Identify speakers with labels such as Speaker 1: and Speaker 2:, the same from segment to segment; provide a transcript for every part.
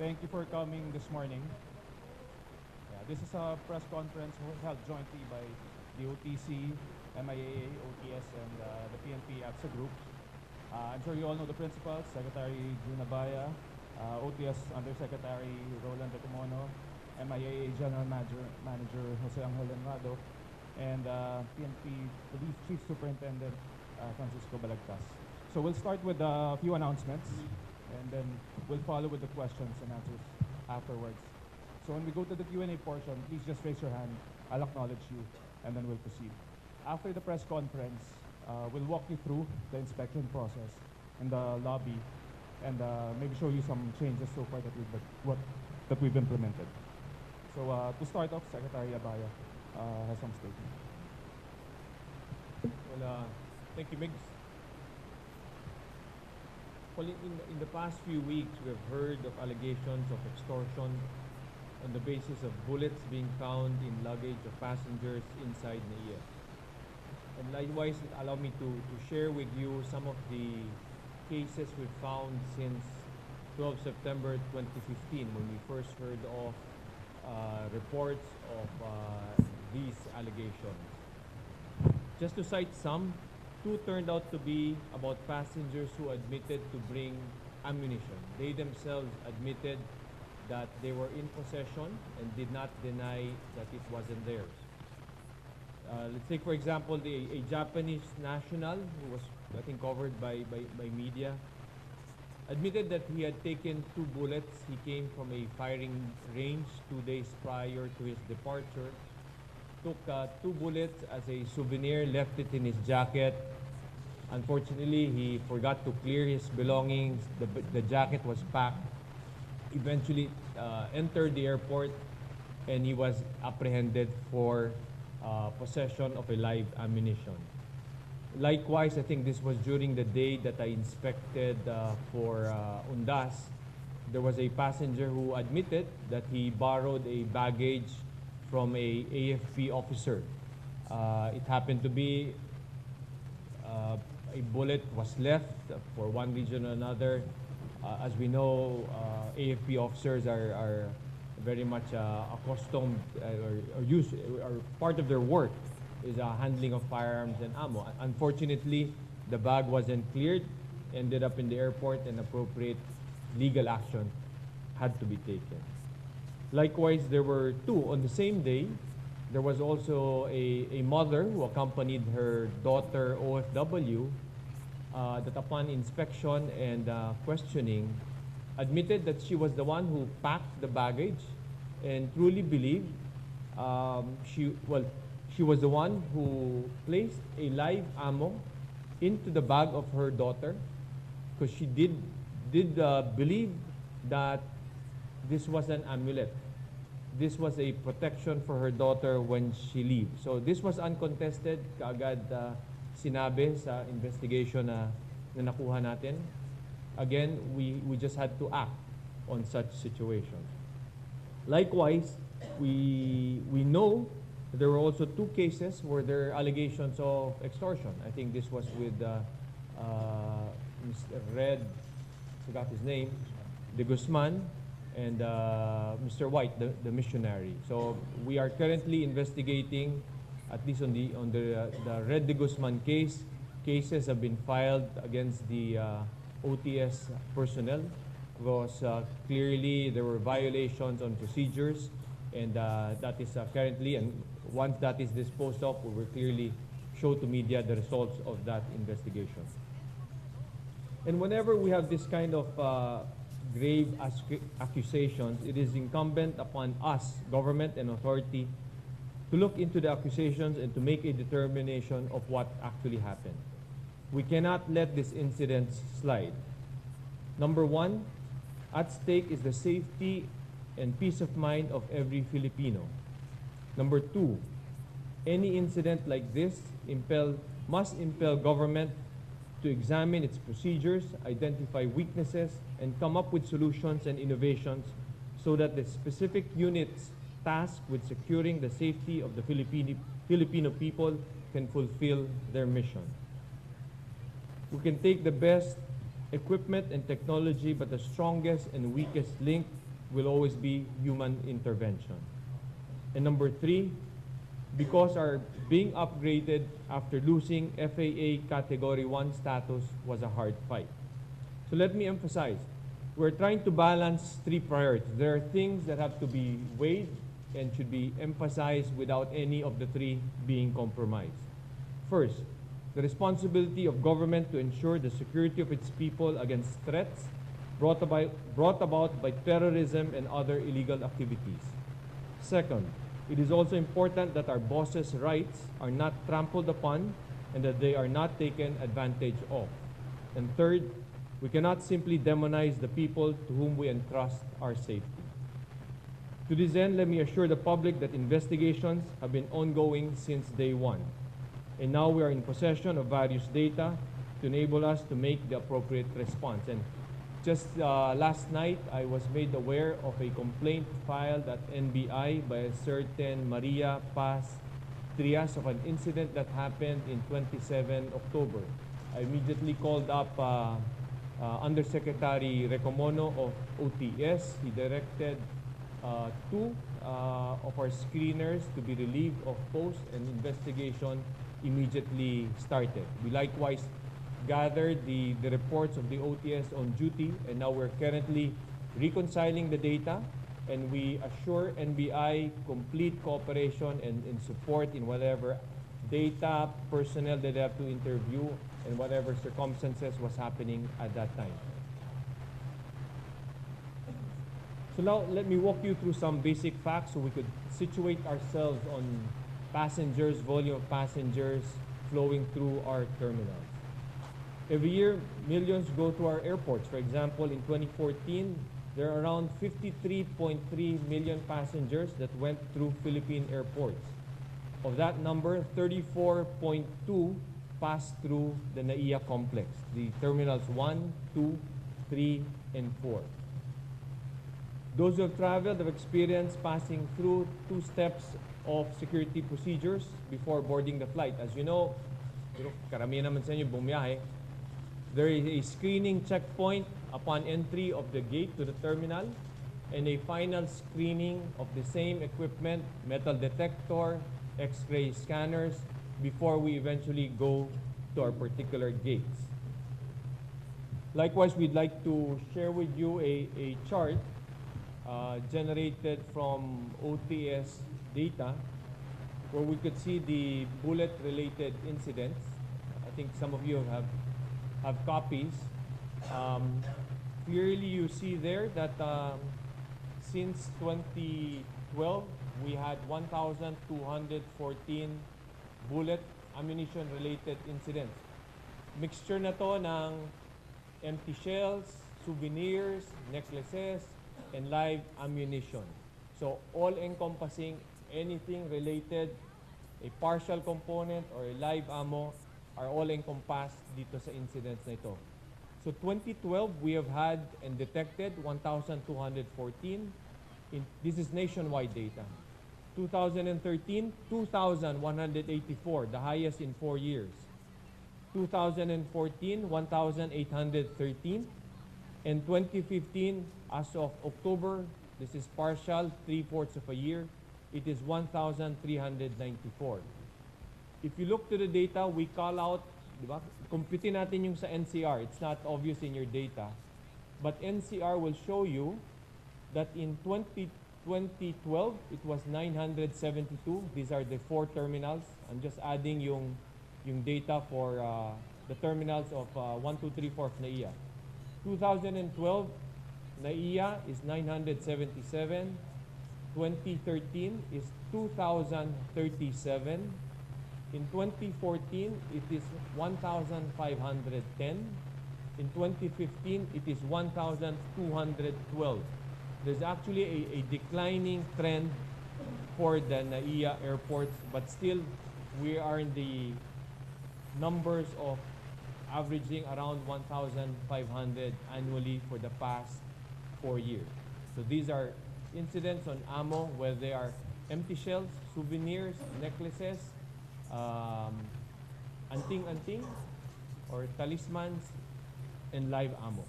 Speaker 1: Thank you for coming this morning. Yeah, this is a press conference held jointly by the OTC, MIAA, OTS, and the PNP APSA group. I'm sure you all know the principals, Secretary June Abaya, OTS Undersecretary Roland Decomono, MIAA General Manager Jose Angel Enrado, and PNP Police Chief Superintendent Francisco Balagtas. So we'll start with a few announcements, and then we'll follow with the questions and answers afterwards. So when we go to the Q&A portion, please just raise your hand. I'll acknowledge you, and then we'll proceed. After the press conference, we'll walk you through the inspection process in the lobby, and maybe show you some changes so far that we've implemented. So to start off, Secretary Abaya has some statement.
Speaker 2: Well, thank you, Migs. Well, in the past few weeks, we've heard of allegations of extortion on the basis of bullets being found in luggage of passengers inside NAIA. And likewise, allow me to share with you some of the cases we've found since 12 September 2015, when we first heard of reports of these allegations. Just to cite some, two turned out to be about passengers who admitted to bring ammunition. They themselves admitted that they were in possession and did not deny that it wasn't theirs. Let's take, for example, a Japanese national who was, I think, covered by media, admitted that he had taken 2 bullets. He came from a firing range 2 days prior to his departure, took 2 bullets as a souvenir, left it in his jacket. Unfortunately, he forgot to clear his belongings. The jacket was packed. Eventually entered the airport, and he was apprehended for possession of a live ammunition. Likewise, I think this was during the day that I inspected for Undas. There was a passenger who admitted that he borrowed a baggage from a AFP officer. It happened to be a bullet was left for one reason or another. As we know, AFP officers are very much accustomed or part of their work is handling of firearms and ammo. Unfortunately, the bag wasn't cleared, ended up in the airport, and appropriate legal action had to be taken. Likewise, there were 2 on the same day. There was also a mother who accompanied her daughter OFW that upon inspection and questioning admitted that she was the one who packed the baggage and truly believed she was the one who placed a live ammo into the bag of her daughter, because she did believe that this was an amulet. This was a protection for her daughter when she leaves. So this was uncontested, kaagad sinabi sa investigation na nakuha natin. Again, we just had to act on such situations. Likewise, we know there were also 2 cases where there are allegations of extortion. I think this was with Mr. Red, forgot his name, De Guzman, and Mr. White, the missionary. So we are currently investigating, at least on the Red De Guzman case. Cases have been filed against the OTS personnel because clearly there were violations on procedures, and that is currently, and once that is disposed of, we will clearly show to media the results of that investigation. And whenever we have this kind of grave accusations, it is incumbent upon us, government and authority, to look into the accusations and to make a determination of what actually happened. We cannot let this incident slide. Number 1, at stake is the safety and peace of mind of every Filipino. Number 2, any incident like this must impel government to examine its procedures, identify weaknesses, and come up with solutions and innovations so that the specific units tasked with securing the safety of the Filipino people can fulfill their mission. We can take the best equipment and technology, but the strongest and weakest link will always be human intervention. And number three, because our being upgraded after losing FAA Category 1 status was a hard fight. So let me emphasize, we're trying to balance three priorities. There are things that have to be weighed and should be emphasized without any of the three being compromised. First, the responsibility of government to ensure the security of its people against threats brought about by terrorism and other illegal activities. Second, it is also important that our bosses' rights are not trampled upon and that they are not taken advantage of. And third, we cannot simply demonize the people to whom we entrust our safety. To this end, let me assure the public that investigations have been ongoing since day one. And now we are in possession of various data to enable us to make the appropriate response. And just last night, I was made aware of a complaint filed at NBI by a certain Maria Paz Trias of an incident that happened in 27 October. I immediately called up Undersecretary Recomono of OTS. He directed two of our screeners to be relieved of post, and investigation immediately started. We likewise gathered the reports of the OTS on duty, and now we're currently reconciling the data, and we assure NBI complete cooperation and support in whatever data, personnel that they have to interview, and whatever circumstances was happening at that time. So now let me walk you through some basic facts so we could situate ourselves on passengers, volume of passengers flowing through our terminals. Every year, millions go to our airports. For example, in 2014, there are around 53.3 million passengers that went through Philippine airports. Of that number, 34.2 passed through the NAIA complex, the terminals 1, 2, 3, and 4. Those who have traveled have experienced passing through two steps of security procedures before boarding the flight. As you know, karamihan naman sa inyo bumiyahe, there is a screening checkpoint upon entry of the gate to the terminal and a final screening of the same equipment, metal detector, X-ray scanners, before we eventually go to our particular gates. Likewise, we'd like to share with you a chart generated from OTS data where we could see the bullet-related incidents. I think some of you have copies. Clearly, you see there that since 2012, we had 1,214 bullet ammunition-related incidents. Mixture na to ng empty shells, souvenirs, necklaces, and live ammunition. So all-encompassing, anything related, a partial component or a live ammo are all encompassed dito sa incidents na ito. So 2012, we have had and detected 1,214. This is nationwide data. 2013, 2,184, the highest in 4 years. 2014, 1,813. And 2015, as of October, this is partial, 3/4 of a year, it is 1,394. If you look to the data, we call out, diba? Computin natin yung sa NCR. It's not obvious in your data. But NCR will show you that in 2012, it was 972. These are the 4 terminals. I'm just adding yung data for the terminals of 1, 2, 3, 4 of NAIA. 2012, NAIA is 977. 2013 is 2,037. In 2014, it is 1,510. In 2015, it is 1,212. There's actually a declining trend for the NAIA airports, but still we are in the numbers of averaging around 1,500 annually for the past 4 years. So these are incidents on ammo, whether they are empty shells, souvenirs, necklaces, anting-anting, or talismans, and live ammo.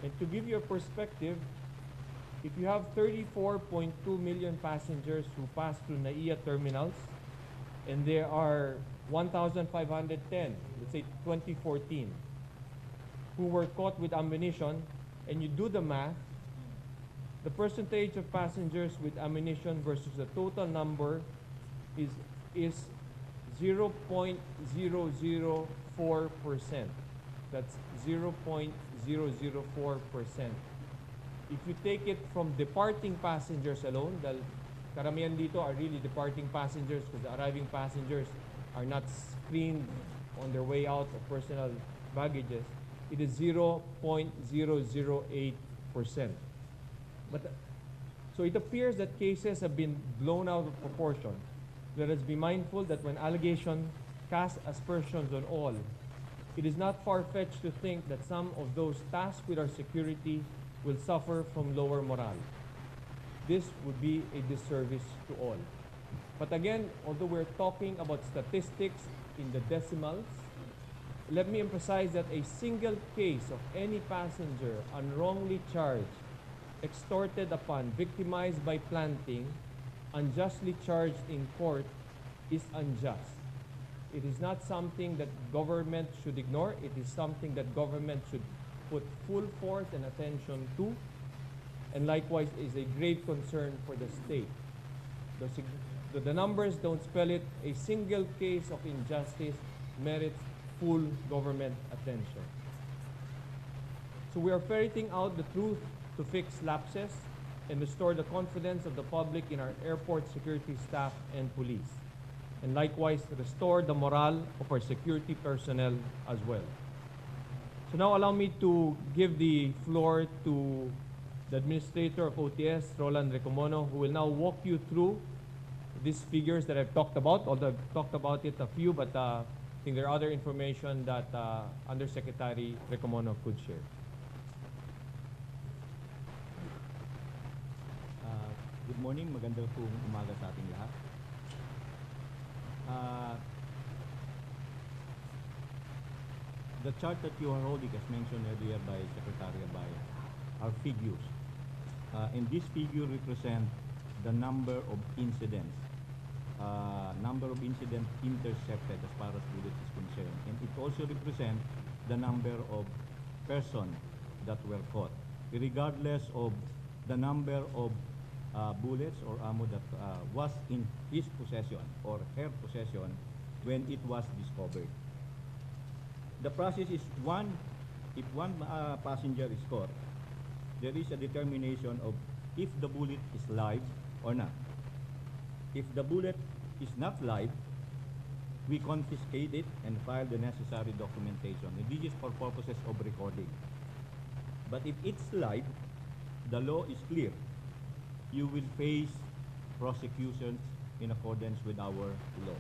Speaker 2: And to give you a perspective, if you have 34.2 million passengers who pass through NAIA terminals, and there are 1,510, let's say 2014, who were caught with ammunition, and you do the math, the percentage of passengers with ammunition versus the total number is 0.004%. That's 0.004%. If you take it from departing passengers alone, dahil karamihan dito are really departing passengers because the arriving passengers are not screened on their way out of personal baggages, it is 0.008%. So it appears that cases have been blown out of proportion. Let us be mindful that when allegations cast aspersions on all, it is not far-fetched to think that some of those tasked with our security will suffer from lower morale. This would be a disservice to all. But again, although we're talking about statistics in the decimals, let me emphasize that a single case of any passenger unwrongly charged, extorted upon, victimized by planting, unjustly charged in court is unjust. It is not something that government should ignore. It is something that government should put full force and attention to, and likewise is a grave concern for the state. The numbers don't spell it. A single case of injustice merits full government attention. So we are ferreting out the truth to fix lapses and restore the confidence of the public in our airport security staff and police, and likewise restore the morale of our security personnel as well. So now allow me to give the floor to the Administrator of OTS, Roland Recomono, who will now walk you through these figures that I've talked about, although I've talked about it a few, but I think there are other information that Undersecretary Recomono could share.
Speaker 3: Good morning, magandang pong umaga sa ating lahat. The chart that you are holding, as mentioned earlier by Secretary Abaya, are figures. And this figure represent the number of incidents intercepted as far as bullets is concerned. And it also represents the number of persons that were caught, regardless of the number of bullets or ammo that was in his possession or her possession when it was discovered. The process is if one passenger is caught, there is a determination of if the bullet is live or not. If the bullet is not live, we confiscate it and file the necessary documentation. And this is for purposes of recording. But if it's live, the law is clear. You will face prosecution in accordance with our law.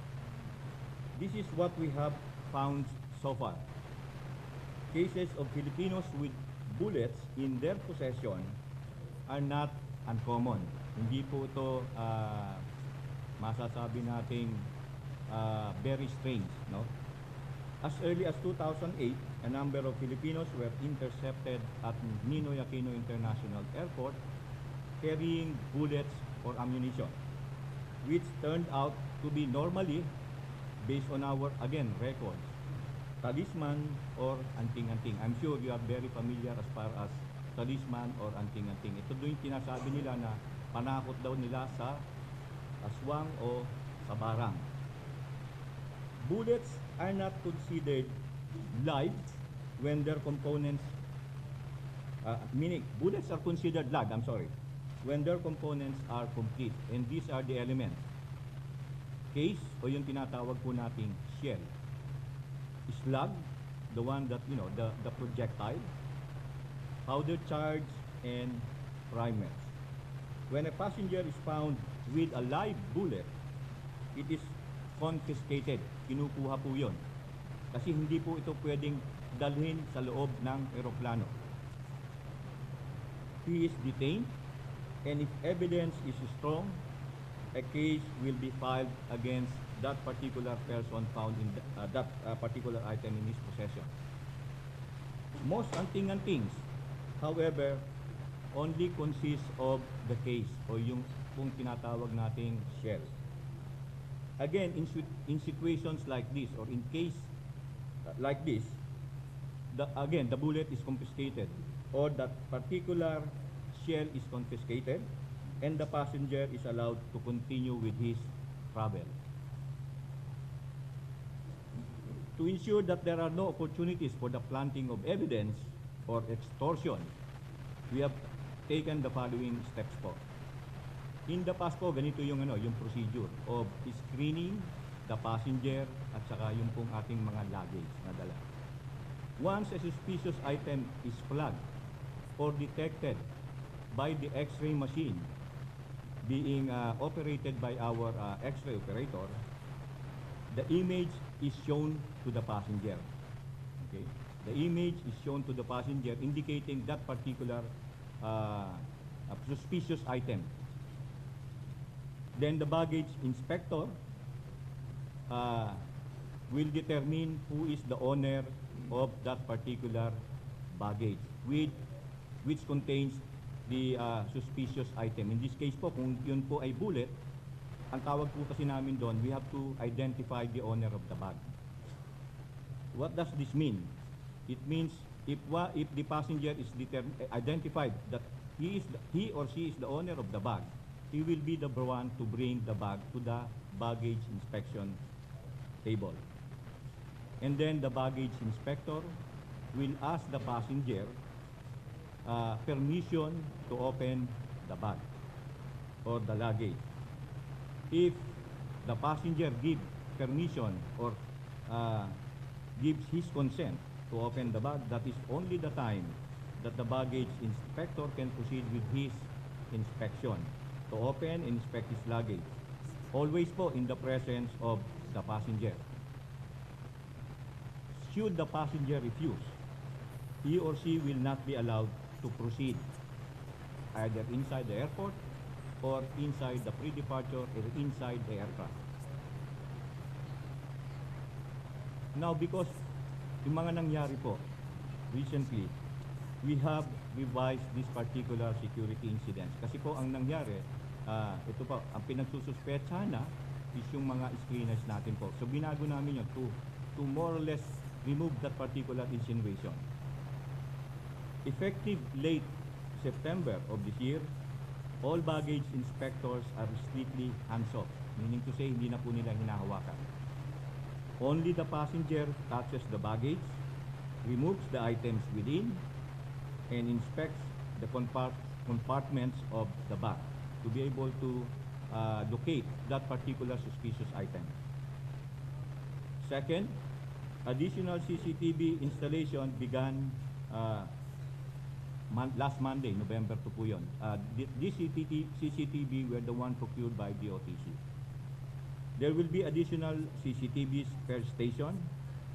Speaker 3: This is what we have found so far. Cases of Filipinos with bullets in their possession are not uncommon. Hindi po ito masasabi nating very strange, no? As early as 2008, a number of Filipinos were intercepted at Ninoy Aquino International Airport carrying bullets or ammunition, which turned out to be normally, based on our, again, records, talisman or anting-anting. I'm sure you are very familiar as far as talisman or anting-anting. Ito doon yung tinasabi nila na panakot daw nila sa aswang o sa barang. Bullets are not considered live when their components, meaning bullets are considered live, when their components are complete. And these are the elements. Case, o yung tinatawag po nating shell. Slug, the one that, you know, the projectile. Powder charge, and primers. When a passenger is found with a live bullet, it is confiscated. Kinukuha po yun. Kasi hindi po ito pwedeng dalhin sa loob ng eroplano. He is detained, and if evidence is strong, a case will be filed against that particular person found in that particular item in his possession. Most anting-antings however, only consists of the case o yung kung tinatawag nating shell. Again, in situations like this or in case like this, again, the bullet is confiscated or that particular shell is confiscated and the passenger is allowed to continue with his travel. To ensure that there are no opportunities for the planting of evidence or extortion, we have taken the following steps po. In the past po, ganito yung procedure of screening the passenger at saka yung pong ating mga luggage na dala. Once a suspicious item is flagged or detected by the X-ray machine being operated by our X-ray operator, the image is shown to the passenger. Okay? The image is shown to the passenger indicating that particular suspicious item. Then the baggage inspector will determine who is the owner of that particular baggage which contains the suspicious item. In this case po, kung yun po ay bullet, ang tawag po kasi namin doon, we have to identify the owner of the bag. What does this mean? It means if the passenger is identified that he or she is the owner of the bag, he will be the one to bring the bag to the baggage inspection table. And then the baggage inspector will ask the passenger permission to open the bag or the luggage. If the passenger gives permission or gives his consent to open the bag, that is only the time that the baggage inspector can proceed with his inspection to open and inspect his luggage. Always po in the presence of the passenger. Should the passenger refuse, he or she will not be allowed to proceed either inside the airport or inside the pre-departure or inside the aircraft. Now, because yung mga nangyari po recently, we have revised this particular security incidents. Kasi po ang nangyari, ito po, ang pinagsususpetsa na is yung mga screeners natin po. So binago namin yun to more or less remove that particular insinuation. Effective late September of this year, all baggage inspectors are strictly hands-off, meaning to say hindi na po nila hinahawakan. Only the passenger touches the baggage, removes the items within, and inspects the compartments of the bag to be able to locate that particular suspicious item. Second, additional CCTV installation began last Monday, November 2 po yun. This CCTV were the one procured by DOTC. There will be additional CCTVs per station,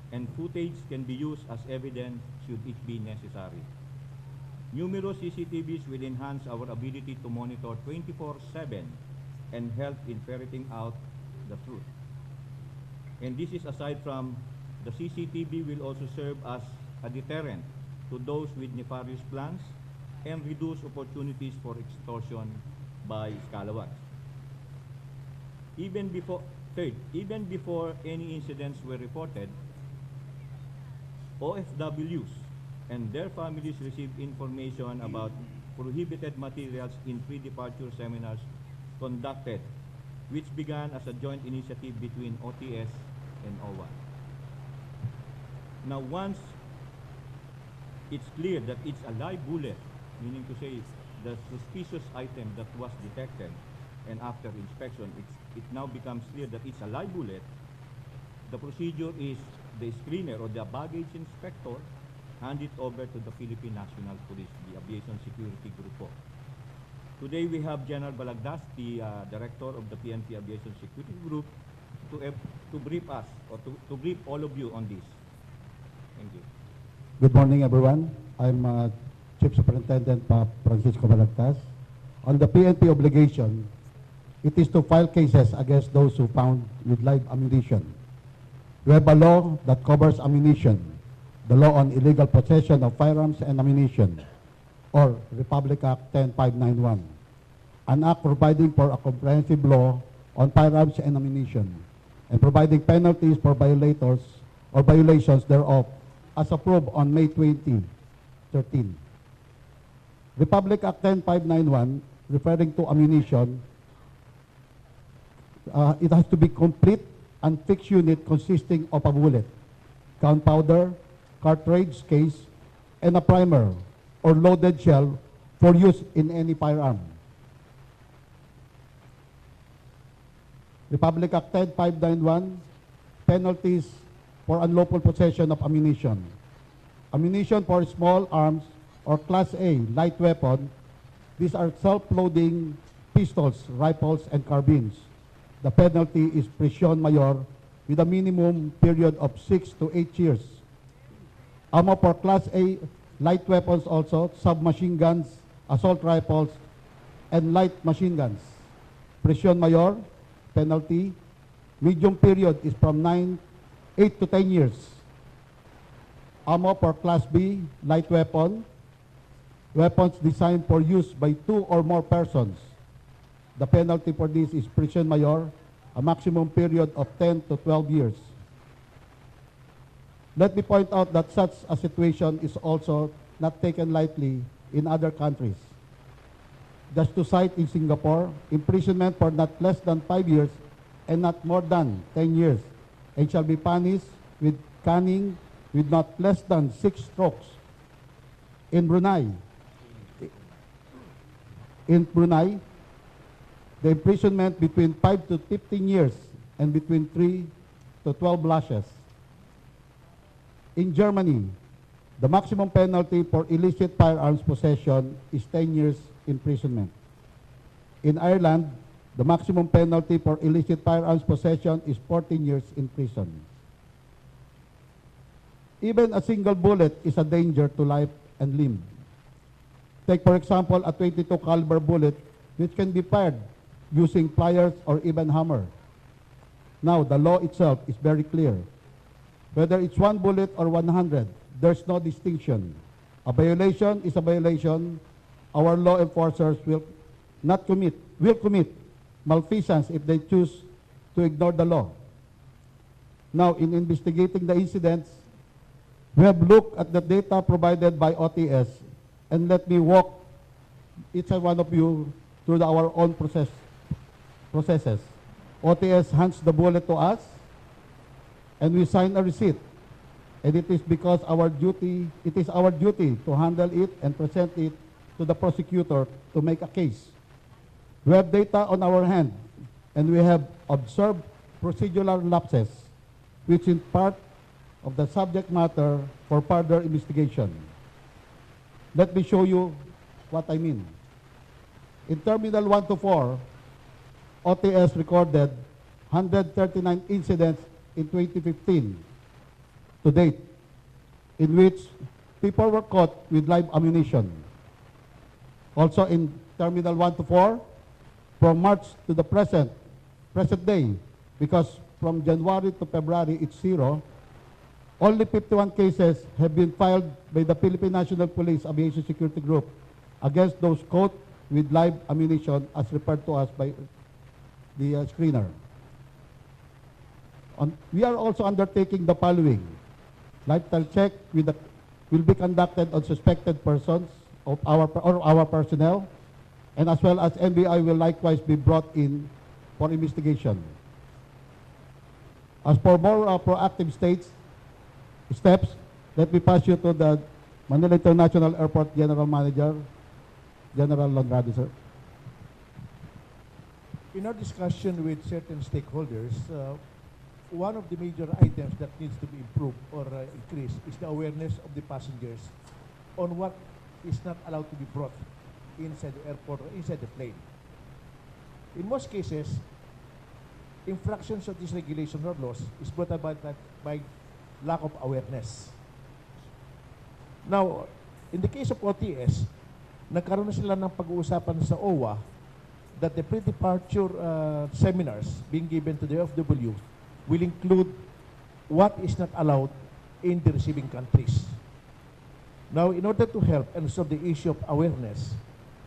Speaker 3: and footage can be used as evidence should it be necessary. Numerous CCTVs will enhance our ability to monitor 24/7 and help in ferreting out the truth. And this is aside from the CCTV will also serve as a deterrent to those with nefarious plans and reduce opportunities for extortion by scalawags. Even before any incidents were reported, OFWs and their families received information about prohibited materials in pre-departure seminars conducted, which began as a joint initiative between OTS and OWA. Now, once it's clear that it's a live bullet, meaning to say the suspicious item that was detected, and after inspection, it now becomes clear that it's a live bullet, the procedure is the screener or the baggage inspector hand it over to the Philippine National Police, the Aviation Security Group po. Today we have General Balagdas, the Director of the PNP Aviation Security Group, to brief us or to brief all of you on this. Thank you.
Speaker 4: Good morning, everyone. I'm Chief Superintendent Francisco Balagtas. On the PNP obligation, it is to file cases against those who found with live ammunition. We have a law that covers ammunition, the law on illegal possession of firearms and ammunition, or Republic Act 10591, an act providing for a comprehensive law on firearms and ammunition, and providing penalties for violators or violations thereof, as approved on May 2013. Republic Act 10591, referring to ammunition, it has to be complete and fixed unit consisting of a bullet, gunpowder, cartridge case, and a primer or loaded shell for use in any firearm. Republic Act 10591, penalties for unlawful possession of ammunition. Ammunition for small arms or Class A light weapon. These are self-loading pistols, rifles, and carbines. The penalty is prison mayor with a minimum period of 6 to 8 years. Ammo for Class A light weapons also, submachine guns, assault rifles, and light machine guns. Prison mayor, penalty. Medium period is from 8 to 10 years. Ammo for Class B light weapon, weapons designed for use by 2 or more persons. The penalty for this is prison mayor, a maximum period of 10 to 12 years. Let me point out that such a situation is also not taken lightly in other countries. Just to cite, in Singapore, imprisonment for not less than 5 years and not more than 10 years, and shall be punished with caning with not less than 6 strokes. In Brunei, the imprisonment between 5 to 15 years and between 3 to 12 lashes. In Germany, the maximum penalty for illicit firearms possession is 10 years imprisonment. In Ireland, the maximum penalty for illicit firearms possession is 14 years in prison. Even a single bullet is a danger to life and limb. Take, for example, a 22 caliber bullet which can be fired using pliers or even hammer. Now, the law itself is very clear. Whether it's 1 bullet or 100, there's no distinction. A violation is a violation. Our law enforcers will commit malfeasance if they choose to ignore the law. Now, in investigating the incidents, we have looked at the data provided by OTS, and let me walk each and one of you through our own processes. OTS hands the bullet to us, and we sign a receipt. And it is because it is our duty to handle it and present it to the prosecutor to make a case. We have data on our hand, and we have observed procedural lapses, which in part of the subject matter for further investigation. Let me show you what I mean. In Terminal 1 to 4, OTS recorded 139 incidents in 2015 to date, in which people were caught with live ammunition. Also in Terminal 1 to 4, from March to the present day, because from January to February it's 0, only 51 cases have been filed by the Philippine National Police Aviation Security Group against those caught with live ammunition, as referred to us by the screener. We are also undertaking the following. Lifestyle check will be conducted on suspected persons of our personnel, and as well as NBI will likewise be brought in for investigation. As for more proactive steps, let me pass you to the Manila International Airport General Manager, General Longrado, sir.
Speaker 5: In our discussion with certain stakeholders, one of the major items that needs to be improved or increased is the awareness of the passengers on what is not allowed to be brought inside the airport or inside the plane. In most cases, infractions of this regulation or laws is brought about by lack of awareness. Now, in the case of OTS, nagkaroon na sila ng pag-uusapan sa OWA that the pre-departure seminars being given to the OFW will include what is not allowed in the receiving countries. Now, in order to help and solve the issue of awareness,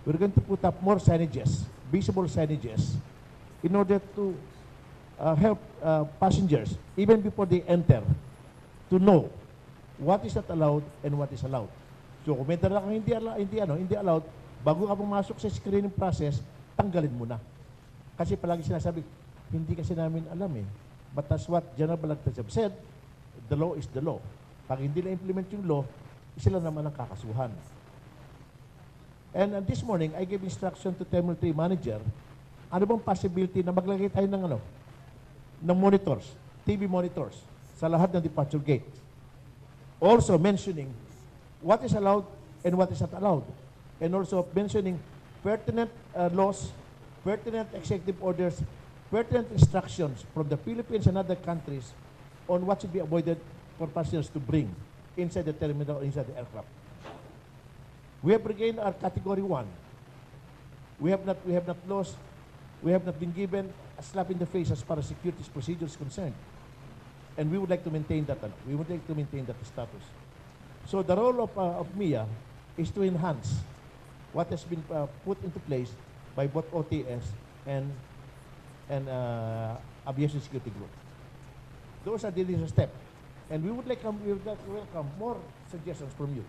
Speaker 5: we're going to put up more signages, visible signages, in order to help passengers, even before they enter, to know what is not allowed and what is allowed. So kung may dala kang hindi allowed, bago ka pumasok sa screening process, tanggalin mo na. Kasi palagi sinasabi, hindi kasi namin alam eh. But that's what General Balagtas have said, the law is the law. Pag hindi na-implement yung law, sila naman ang kakasuhan. And this morning, I gave instruction to Terminal 3 Manager, ano bang possibility na maglagay tayo ng monitors, TV monitors, sa lahat ng departure gate. Also mentioning what is allowed and what is not allowed. And also mentioning pertinent laws, pertinent executive orders, pertinent instructions from the Philippines and other countries on what should be avoided for passengers to bring inside the terminal or inside the aircraft. We have regained our category 1. We have not lost, we have not been given a slap in the face as far as security procedure is concerned. And we would like to maintain that. We would like to maintain that status. So the role of MIA is to enhance what has been put into place by both OTS and Aviation Security Group. Those are the initial steps. And we would like to welcome more suggestions from you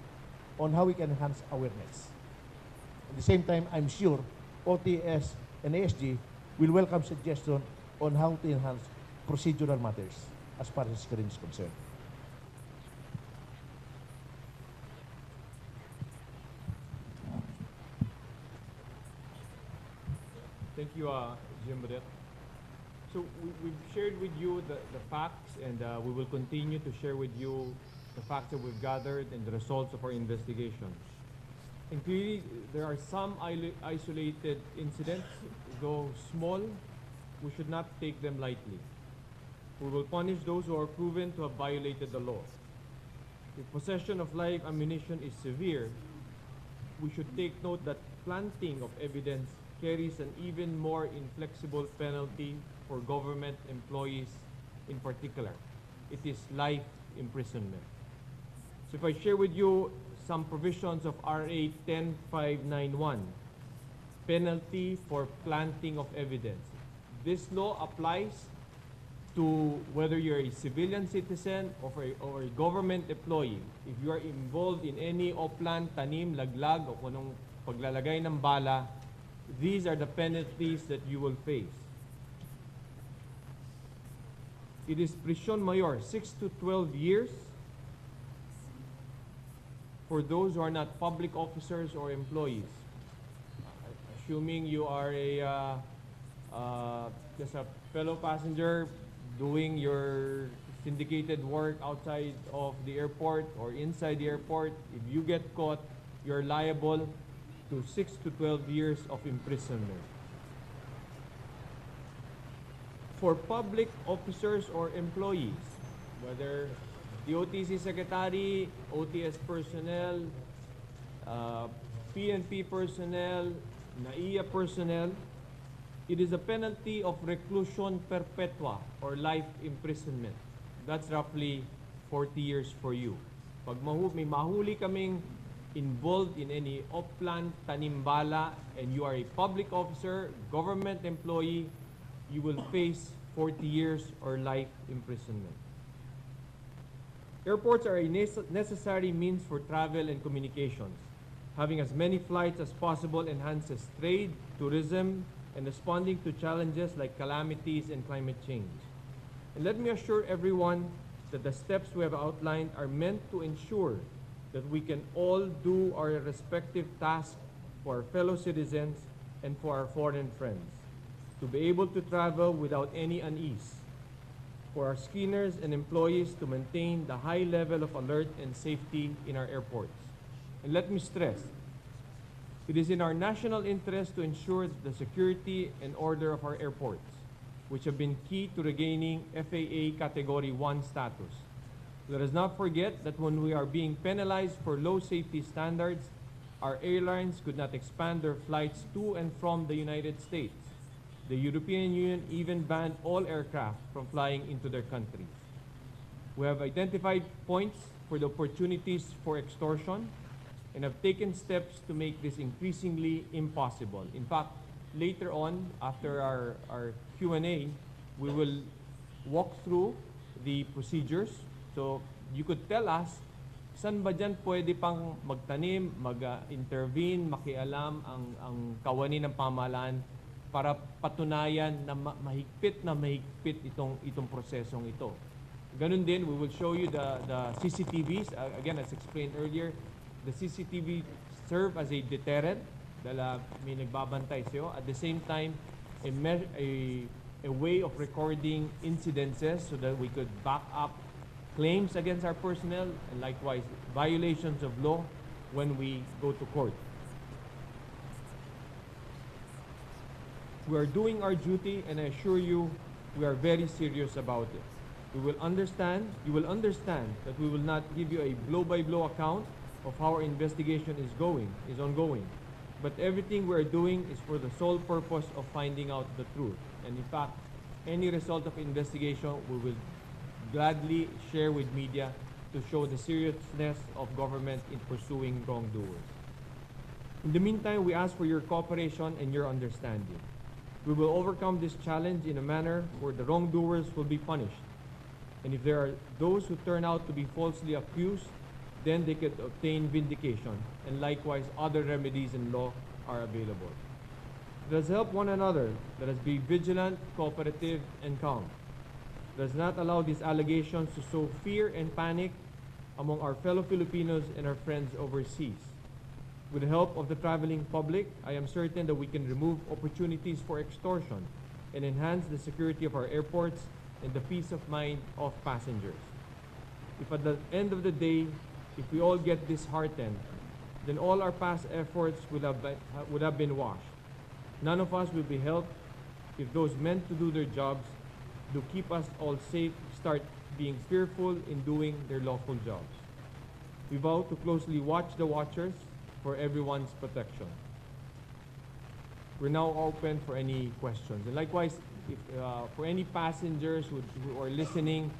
Speaker 5: on how we can enhance awareness. At the same time, I'm sure OTS and ASG will welcome suggestions on how to enhance procedural matters as far as screening is concerned.
Speaker 2: Thank you, Jim Badet. So we've shared with you the facts, and we will continue to share with you the facts that we've gathered and the results of our investigation. And clearly, there are some isolated incidents, though small, we should not take them lightly. We will punish those who are proven to have violated the law. If possession of live ammunition is severe, we should take note that planting of evidence carries an even more inflexible penalty for government employees in particular. It is life imprisonment. So if I share with you some provisions of RA 10591, penalty for planting of evidence. This law applies to whether you're a civilian citizen or a government employee. If you are involved in any oplan, tanim, laglag, o kunong paglalagay ng bala, these are the penalties that you will face. It is prison mayor, 6 to 12 years for those who are not public officers or employees. Assuming you are just a fellow passenger doing your syndicated work outside of the airport or inside the airport, if you get caught, you're liable to 6 to 12 years of imprisonment. For public officers or employees, whether DOTC Secretary, OTS personnel, PNP personnel, NAIA personnel, it is a penalty of reclusion perpetua or life imprisonment. That's roughly 40 years for you. Pag may mahuli kaming involved in any oplan, Tanim-Bala, and you are a public officer, government employee, you will face 40 years or life imprisonment. Airports are a necessary means for travel and communications. Having as many flights as possible enhances trade, tourism, and responding to challenges like calamities and climate change. And let me assure everyone that the steps we have outlined are meant to ensure that we can all do our respective tasks for our fellow citizens and for our foreign friends, to be able to travel without any unease, for our screeners and employees to maintain the high level of alert and safety in our airports. And let me stress, it is in our national interest to ensure the security and order of our airports, which have been key to regaining FAA Category 1 status. Let us not forget that when we are being penalized for low safety standards, our airlines could not expand their flights to and from the United States. The European Union even banned all aircraft from flying into their countries. We have identified points for the opportunities for extortion, and have taken steps to make this increasingly impossible. In fact, later on, after our Q&A, we will walk through the procedures. So you could tell us, saan ba dyan pwede pang magtanim, mag-intervene, makialam ang kawani ng pamahalaan para patunayan na mahigpit itong prosesong ito. Ganun din, we will show you the CCTVs. Again, as explained earlier, the CCTV serve as a deterrent dahil may nagbabantay sa'yo. At the same time, a way of recording incidences so that we could back up claims against our personnel and likewise violations of law when we go to court. We are doing our duty, and I assure you we are very serious about it. You will understand that we will not give you a blow-by-blow account of how our investigation is ongoing. But everything we are doing is for the sole purpose of finding out the truth. And in fact, any result of investigation we will gladly share with media to show the seriousness of government in pursuing wrongdoers. In the meantime, we ask for your cooperation and your understanding. We will overcome this challenge in a manner where the wrongdoers will be punished. And if there are those who turn out to be falsely accused, then they could obtain vindication, and likewise other remedies in law are available. Let us help one another. Let us be vigilant, cooperative, and calm. Let us not allow these allegations to sow fear and panic among our fellow Filipinos and our friends overseas. With the help of the traveling public, I am certain that we can remove opportunities for extortion and enhance the security of our airports and the peace of mind of passengers. If at the end of the day, if we all get disheartened, then all our past efforts would have been washed. None of us will be helped if those meant to do their jobs to keep us all safe start being fearful in doing their lawful jobs. We vow to closely watch the watchers for everyone's protection. We're now open for any questions. And likewise, if, for any passengers who are listening,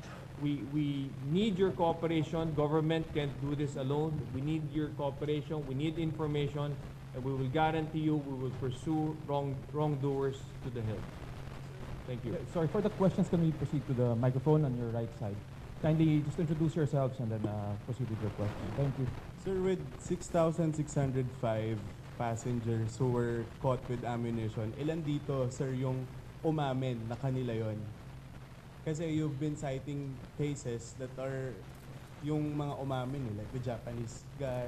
Speaker 2: we need your cooperation. Government can't do this alone. We need your cooperation. We need information. And we will guarantee you we will pursue wrongdoers to the hill. Thank you.
Speaker 1: Sorry, for the questions, can we proceed to the microphone on your right side? Kindly just introduce yourselves and then proceed with your question. Thank you.
Speaker 6: Sir, with 6,605 passengers who were caught with ammunition, ilan dito, sir, yung umamin na kanila yon? Kasi you've been citing cases that are yung mga umamin, like the Japanese guy,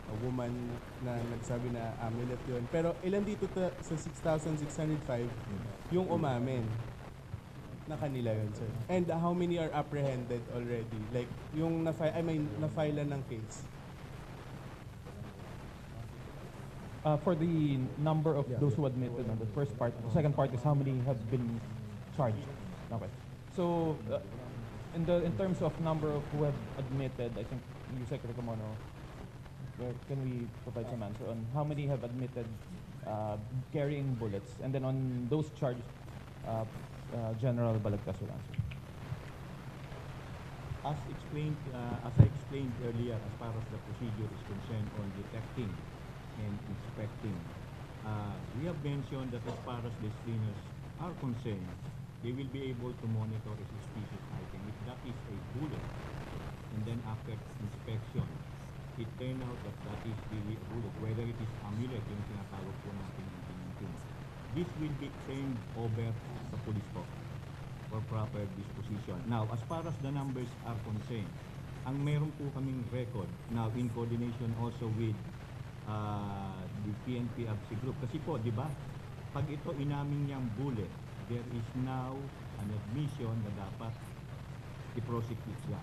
Speaker 6: a woman na nagsabi na amulet yun. Pero ilan dito sa 6,605 yung umamin na kanila yun, sir? And how many are apprehended already? Like, yung na-file ng case?
Speaker 1: For the number of those who admitted on the first part, the second part is how many have been charged. Okay. So, in terms of number of who have admitted, I think you, Secretary Camono, can we provide some answer on how many have admitted carrying bullets? And then on those charged, General Balagtas will answer.
Speaker 3: As I explained earlier, as far as the procedure is concerned on detecting and inspecting, we have mentioned that as far as the screeners are concerned, they will be able to monitor a suspicious item. If that is a bullet, and then after inspection, it turned out that that is really a bullet, whether it is amulet, yung tinatawag po natin ng pinuntin. This will be turned over sa police po for proper disposition. Now, as far as the numbers are concerned, ang meron po kaming record now in coordination also with the PNP ABSI group. Kasi po, di ba, pag ito inamin niyang bullet, there is now an admission na dapat i-prosecute siya.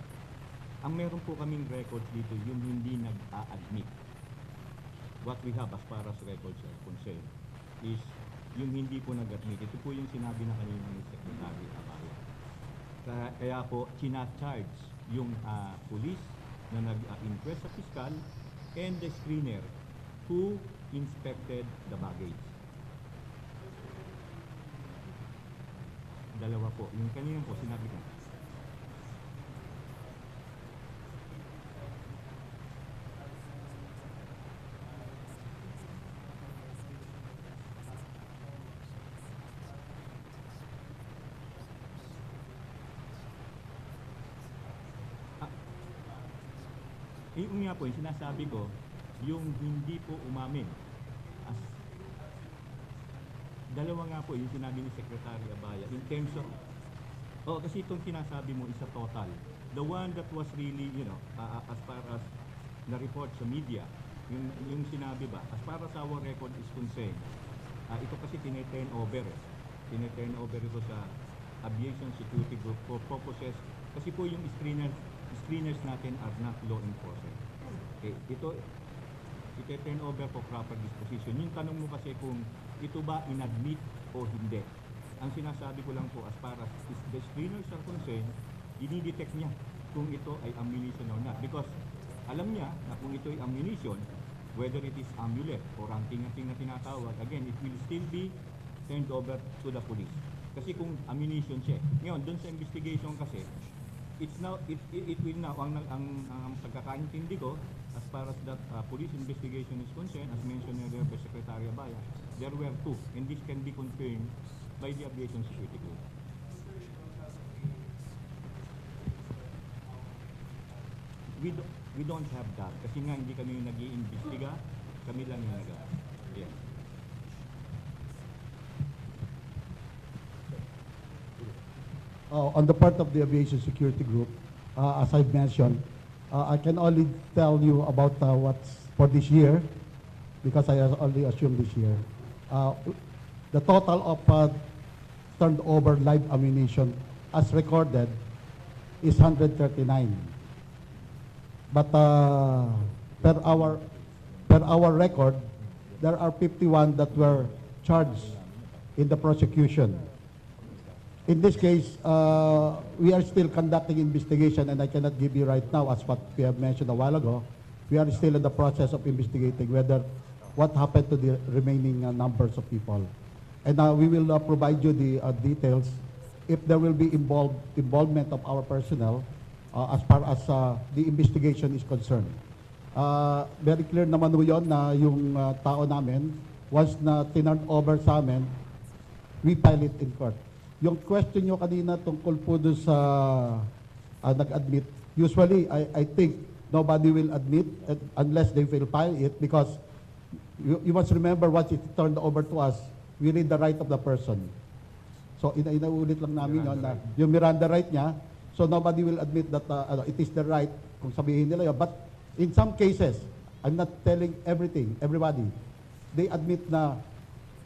Speaker 3: Ang meron po kaming records dito, yung hindi nag-a-admit. What we have as far as records are concerned is yung hindi po nag-admit. Ito po yung sinabi na kanina ni Secretary Abaya. Kaya po, china-charge yung police na nag-inquest sa fiscal and the screener who inspected the baggage. Dalawa po. Yung kanina po, sinabi ko. Yung nga po, yung sinasabi ko, yung hindi po umamin. As, dalawa nga po, yung sinabi ni Secretary Abaya, in terms of, kasi itong sinasabi mo is a total. The one that was really, as far as na-report sa media, yung sinabi ba, as far as our record is concerned, ito kasi tine-turn over. Tine-turn over ito sa Aviation Security Group for purposes, kasi po yung screeners natin are not law enforcement. Okay, ito turn over for proper disposition. Yung tanong mo kasi kung ito ba inadmit o hindi. Ang sinasabi ko lang po, as far as the screeners are concerned, dinidetect niya kung ito ay ammunition or not. Because alam niya na kung ito ay ammunition, whether it is amulet or ranting-ranting na tinatawag, again, it will still be turned over to the police. Kasi kung ammunition siya. Ngayon, doon sa investigation kasi, it will now, ang pagkakaintindi ko, as far as that police investigation is concerned, as mentioned earlier by Secretary Abaya, there were two, and this can be confirmed by the Aviation Security Group. We don't have that, kasi nga hindi kami yung nag-iimbestiga, kami lang yung yeah.
Speaker 4: On the part of the Aviation Security Group, as I've mentioned, I can only tell you about what's for this year, because I only assume this year. The total of turned over live ammunition as recorded is 139. But per our record, there are 51 that were charged in the prosecution. In this case, we are still conducting investigation, and I cannot give you right now, as what we have mentioned a while ago. We are still in the process of investigating what happened to the remaining numbers of people. And we will provide you the details if there will be involvement of our personnel as far as the investigation is concerned. Very clear naman po yun na yung tao namin, once na tinurn over sa amin, we file it in court. Yung question nyo kanina tungkol po doon sa nag-admit, usually I think nobody will admit unless they will file it, because you must remember once it turned over to us, we read the right of the person. So inaulit lang namin yun na yung Miranda right niya, so nobody will admit that it is the right kung sabihin nila yun. But in some cases, I'm not telling everybody, they admit na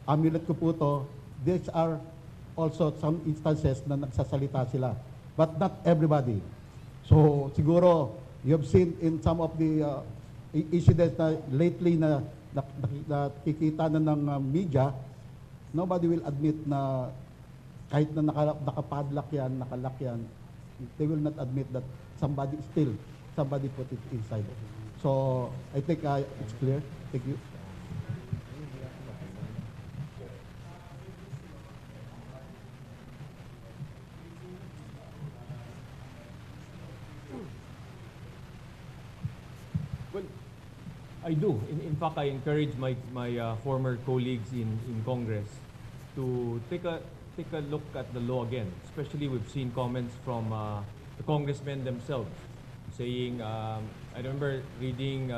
Speaker 4: amulet ko po to. These are also some instances na nagsasalita sila, but not everybody. So siguro you have seen in some of the incidents na lately na nakikita na ng media, nobody will admit na kahit na nakapadlock yan, nakalock yan, they will not admit that somebody put it inside. So I think it's clear. Thank you.
Speaker 2: I do. In fact, I encourage my former colleagues in Congress to take a look at the law again. Especially, we've seen comments from the congressmen themselves saying, I remember reading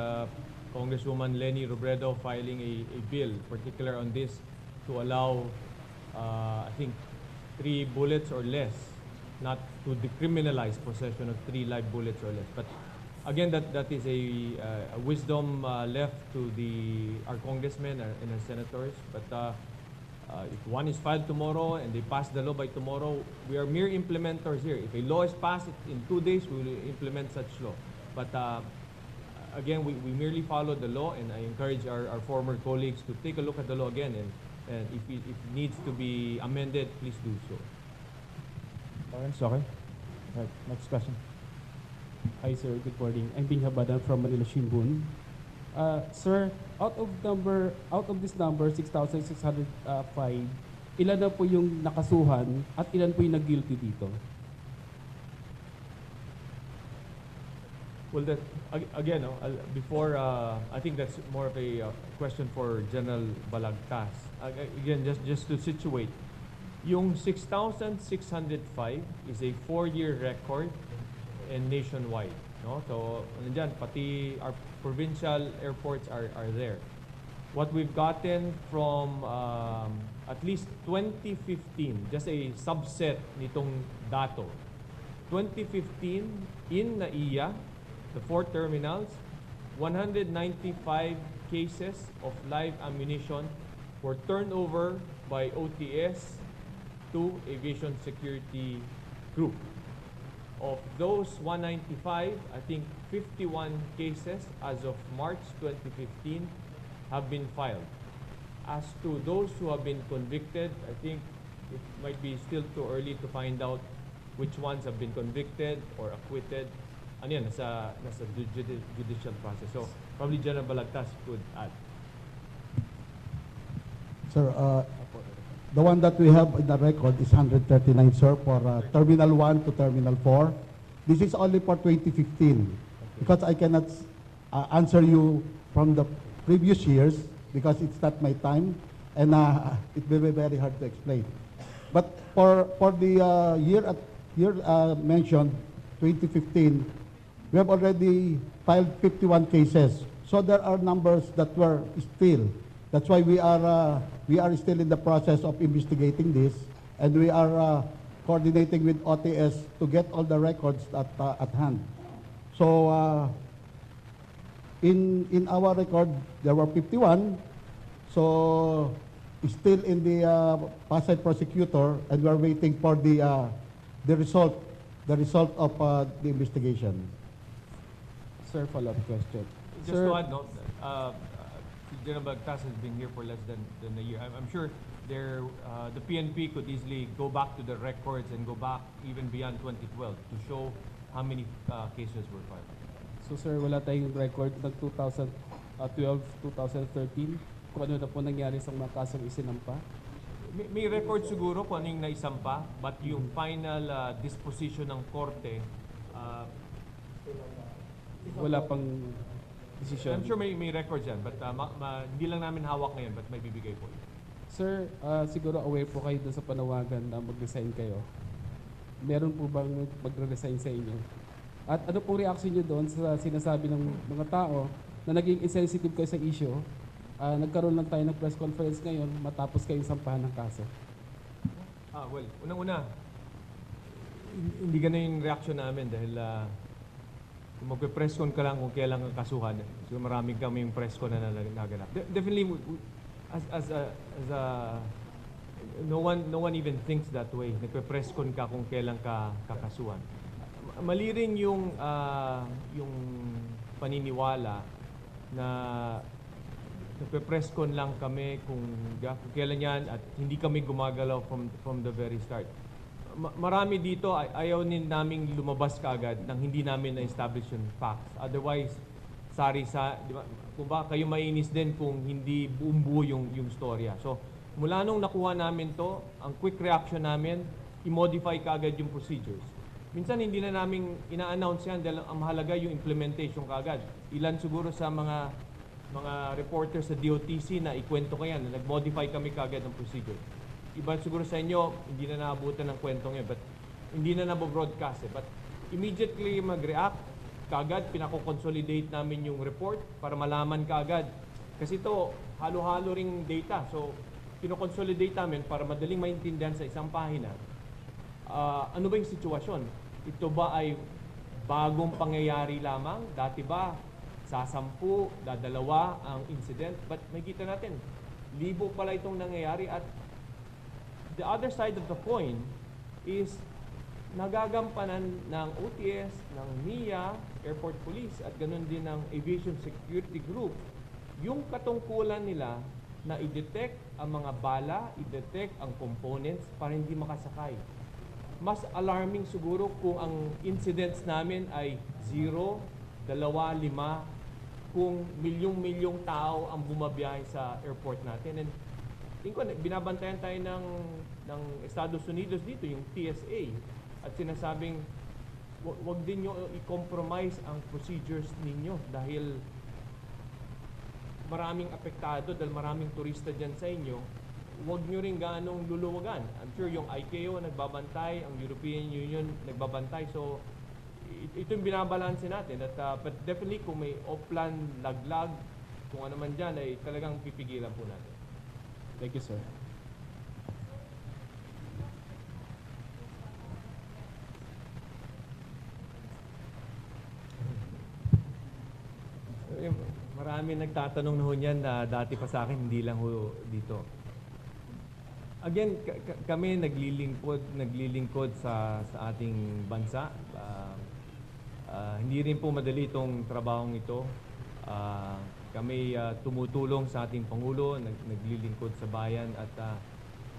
Speaker 2: Congresswoman Lenny Robredo filing a bill, particular on this, to allow, I think, 3 bullets or less, not to decriminalize possession of 3 live bullets or less. But again, that is a wisdom left to our congressmen and our senators. But if one is filed tomorrow and they pass the law by tomorrow, we are mere implementers here. If a law is passed in 2 days, we will implement such law. But again, we merely follow the law, and I encourage our former colleagues to take a look at the law again, and if it needs to be amended, please do so.
Speaker 1: Lawrence, okay? Right, next question. Hi sir, good morning. I'm Bing Habadan from Manila Shimbun. Sir, out of this number, 6,605, ilan na po yung nakasuhan at ilan po yung nag-guilty dito?
Speaker 2: Well, again, before, I think that's more of a question for General Balagtas. Again, just to situate, yung 6,605 is a 4-year record and nationwide. No? So, nandyan, pati our provincial airports are there. What we've gotten from at least 2015, just a subset nitong dato. 2015, in NAIA, the 4 terminals, 195 cases of live ammunition were turned over by OTS to Aviation Security Group. Of those 195, I think 51 cases as of March 2015 have been filed. As to those who have been convicted, I think it might be still too early to find out which ones have been convicted or acquitted. Ano yan, nasa judicial process. So, probably General Balagtas could add.
Speaker 4: Sir, the one that we have in the record is 139, sir, for Terminal 1 to Terminal 4. This is only for 2015 because I cannot answer you from the previous years because it's not my time and it will be very hard to explain. But for the year mentioned, 2015, we have already filed 51 cases. So there are numbers that were still. That's why we are still in the process of investigating this, and we are coordinating with OTS to get all the records at hand. So in our record, there were 51. So still in the Pasay prosecutor, and we are waiting for the result of the investigation.
Speaker 7: Sir, follow-up question.
Speaker 2: Just
Speaker 7: Sir,
Speaker 2: to add, no, General Balagtas has been here for less than a year. I'm sure the PNP could easily go back to the records and go back even beyond 2012 to show how many cases were filed.
Speaker 7: so sir, wala tayong record ng 2012, 2013 kung ano na po nangyari sa mga kasong isinampa?
Speaker 2: May record siguro kung ano yung naisampa, but yung final disposition ng korte,
Speaker 7: Wala pang decision.
Speaker 2: I'm sure may records yan, but hindi lang namin hawak ngayon, but may bibigay po.
Speaker 7: Sir, siguro aware po kayo dun sa panawagan na mag-resign kayo. Meron po bang magre-resign sa inyo? At ano pong reaction nyo doon sa sinasabi ng mga tao na naging insensitive kayo sa issue? Nagkaroon lang tayo ng press conference ngayon matapos kayong sampahan ng kaso.
Speaker 2: Well, unang-una, hindi ganun yung reaction namin dahil kung magpe-presscon ka lang kung kailan ang kasuhan, so maraming kami yung presscon na naganap. Definitely, no one even thinks that way. Nagpe-presscon ka kung kailan ka kakasuhan. Mali rin yung paniniwala na nagpe-presscon lang kami kung kailan yan at hindi kami gumagalaw from the very start. Marami dito, ayaw naming lumabas kaagad nang hindi namin na-establish yung facts. Otherwise, di ba, kung ba kayo mainis din kung hindi buo yung storya. So, mula nung nakuha namin to, ang quick reaction namin, i-modify kaagad yung procedures. Minsan hindi na namin ina-announce yan dahil ang mahalaga yung implementation kaagad. Ilan siguro sa mga reporters sa DOTC na ikwento ko yan, na nag-modify kami kaagad ng procedure. Iba siguro sa inyo, hindi na naabutan ng kwentong yan, but hindi na nabobroadcast. But immediately mag-react, kaagad, pinako-consolidate namin yung report para malaman kaagad. Kasi ito, halo-halo ring data. So, pino-consolidate namin para madaling maintindihan sa isang pahina. Ano ba yung sitwasyon? Ito ba ay bagong pangyayari lamang? Dati ba sa 10, dadalawa ang incident? But may kita natin, libo pala itong nangyayari at the other side of the coin is nagagampanan ng OTS, ng NIA, Airport Police at ganun din ng Aviation Security Group yung katungkulan nila na i-detect ang mga bala, i-detect ang components para hindi makasakay. Mas alarming siguro kung ang incidents namin ay 0, 2, 5, kung milyong-milyong tao ang bumabiyahe sa airport natin. And binabantayan tayo ng Estados Unidos dito, yung TSA, at sinasabing wag din nyo i-compromise ang procedures ninyo dahil maraming apektado, dahil maraming turista dyan sa inyo, wag nyo rin ganong luluwagan. I'm sure yung ICAO nagbabantay, ang European Union nagbabantay, so ito yung binabalanse natin. But definitely, kung may off-plan laglag, kung ano man dyan, ay talagang pipigilan po natin.
Speaker 7: Thank you, sir.
Speaker 2: Marami nagtatanong na ho niyan na dati pa sa akin, hindi lang ho dito. Again, kami naglilingkod sa ating bansa. Hindi rin po madali itong trabahong ito. Kami tumutulong sa ating Pangulo, naglilingkod sa bayan at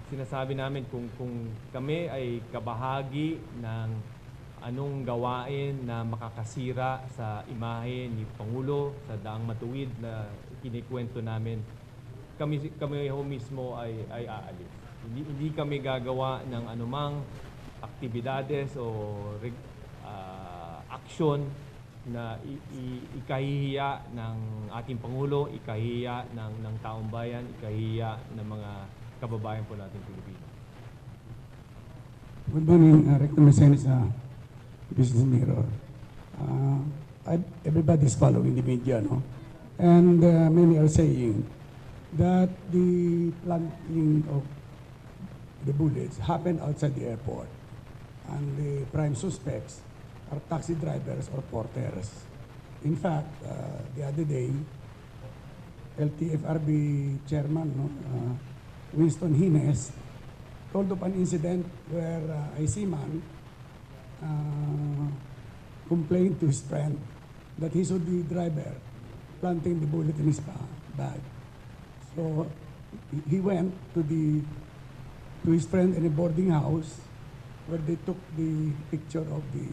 Speaker 2: sinasabi namin kung kami ay kabahagi ng anong gawain na makakasira sa imahe ni Pangulo, sa daang matuwid na kinikwento namin, kami ho mismo ay aalis. Hindi kami gagawa ng anumang aktibidades o aksyon na ikahihiya ng ating Pangulo, ikahihiya ng taong bayan, ikahihiya ng mga kababayan po natin Pilipino.
Speaker 8: Good morning, Rector Mesenis, Business Mirror. Everybody's following the media, no? And many are saying that the planting of the bullets happened outside the airport, and the prime suspects are taxi drivers or porters. In fact, the other day, LTFRB chairman, no, Winston Hines, told of an incident where a seaman complained to his friend that he saw the driver planting the bullet in his bag. So he went to his friend in a boarding house where they took the picture of the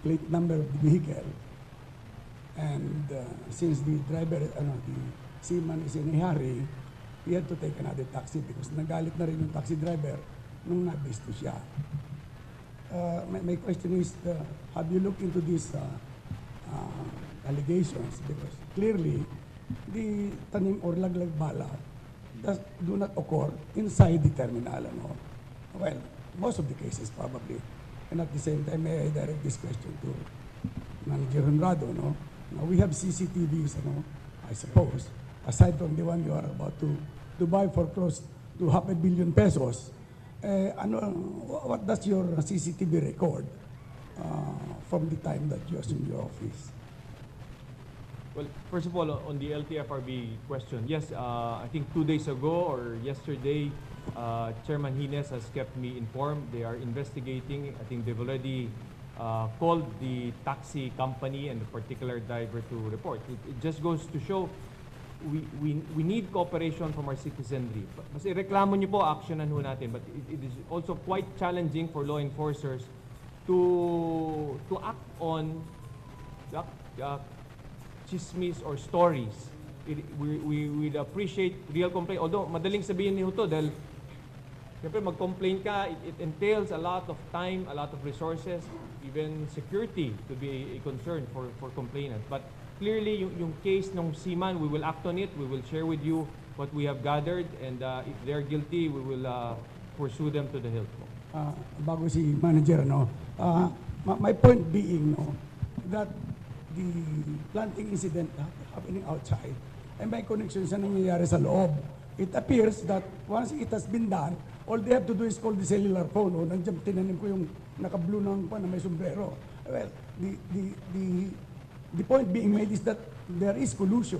Speaker 8: plate number of the vehicle. And since the driver, the seaman is in a hurry, he had to take another taxi because nagalit na rin yung taxi driver nung nabisto siya. My question is, have you looked into these allegations? Because clearly, the Tanim or Laglag-Bala do not occur inside the terminal. No? Well, most of the cases probably. And at the same time, may I direct this question to Manager Honrado. No? Now, we have CCTVs, I suppose, aside from the one you are about to buy for close to 500 million pesos. What does your CCTV record from the time that you assumed your office?
Speaker 2: Well, first of all, on the LTFRB question, yes, I think 2 days ago or yesterday, Chairman Hines has kept me informed. They are investigating. I think they've already called the taxi company and the particular driver to report. It just goes to show we need cooperation from our citizenry. Mas ireklamo niyo po, actionan ho natin. But it is also quite challenging for law enforcers to act on chismis or stories. We would appreciate real complaint. Although madaling sabihin niyo to dahil siyempre mag-complain ka, it entails a lot of time, a lot of resources, even security to be a concern for complainants. But clearly, yung case ng seaman, we will act on it. We will share with you what we have gathered, and if they're guilty, we will pursue them to the hilt.
Speaker 8: Bago si Manager, my point being, that the planting incident happening outside ay may connection sa nangyayari sa loob. It appears that once it has been done, all they have to do is call the cellular phone. Nandiyan, tinanim ko yung naka-blue ng pa na may sombrero. Well, the point being made is that there is collusion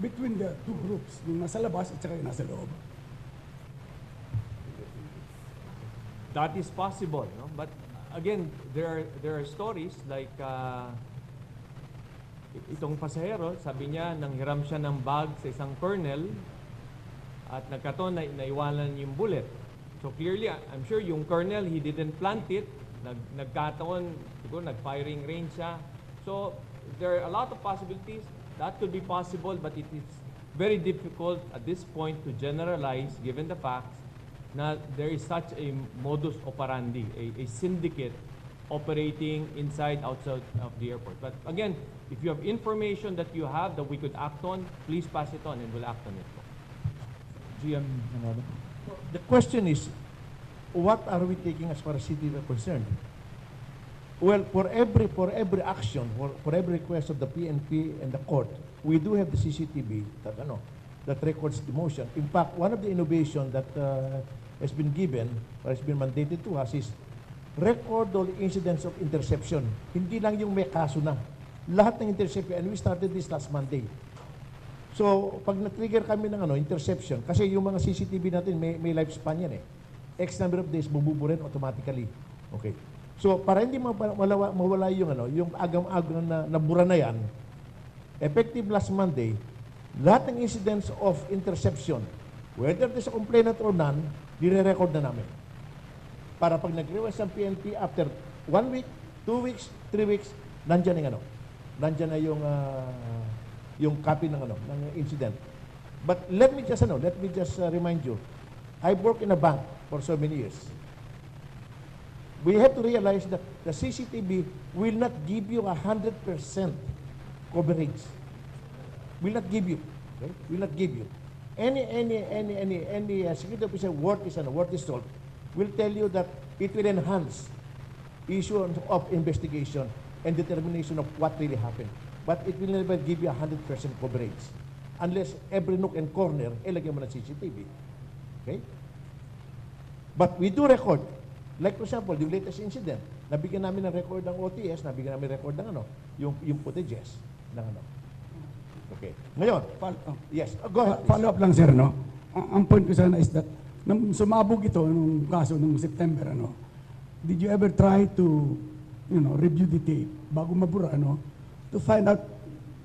Speaker 8: between the two groups, yung nasa labas at saka yung nasa loob.
Speaker 2: That is possible, no? But again, there are stories like itong pasahero, sabi niya, nanghiram siya ng bag sa isang colonel at nagkataon na naiwanan yung bullet. So clearly, I'm sure yung colonel, he didn't plant it. Nagkataon, siguro nag-firing range siya. So there are a lot of possibilities. That could be possible, but it is very difficult at this point to generalize given the facts na there is such a modus operandi, a syndicate operating inside, outside of the airport. But again, if you have information that you have that we could act on, please pass it on and we'll act on it.
Speaker 1: GM Manalo.
Speaker 5: The question is, what are we taking as far as city are concerned? Well, for every action, for every request of the PNP and the court, we do have the CCTV that records the motion. In fact, one of the innovation that has been given or has been mandated to us is record all incidents of interception. Hindi lang yung may kaso na. Lahat ng interception, and we started this last Monday. So, pag na-trigger kami ng interception, kasi yung mga CCTV natin, may lifespan yan eh. X number of days, bububurin automatically. Okay. So, para hindi mawala yung agam-agam na nabura na yan, effective last Monday, lahat ng incidents of interception, whether there's a complainant or none, dire-record na namin. Para pag nag-request ang PNP after 1 week, 2 weeks, 3 weeks, nandyan yung nandyan na yung copy ng ng incident. But let me just remind you, I've worked in a bank for so many years. We have to realize that the CCTV will not give you 100% coverage. Will not give you. Okay? Will not give you. Any security officer worth is salt will tell you that it will enhance issue of investigation and determination of what really happened. But it will never give you 100% coverage unless every nook and corner ilagay mo ng CCTV. Okay? But we do record. Like for example, the latest incident, nabigyan namin ng record ng OTS, nabigyan namin record ng yung footages ng Okay. Ngayon, yes, go ahead.
Speaker 8: Follow up lang, sir, no? Ang point ko sana is that, nung sumabog ito, nung kaso, nung September, did you ever try to, review the tape bago mabura, to find out,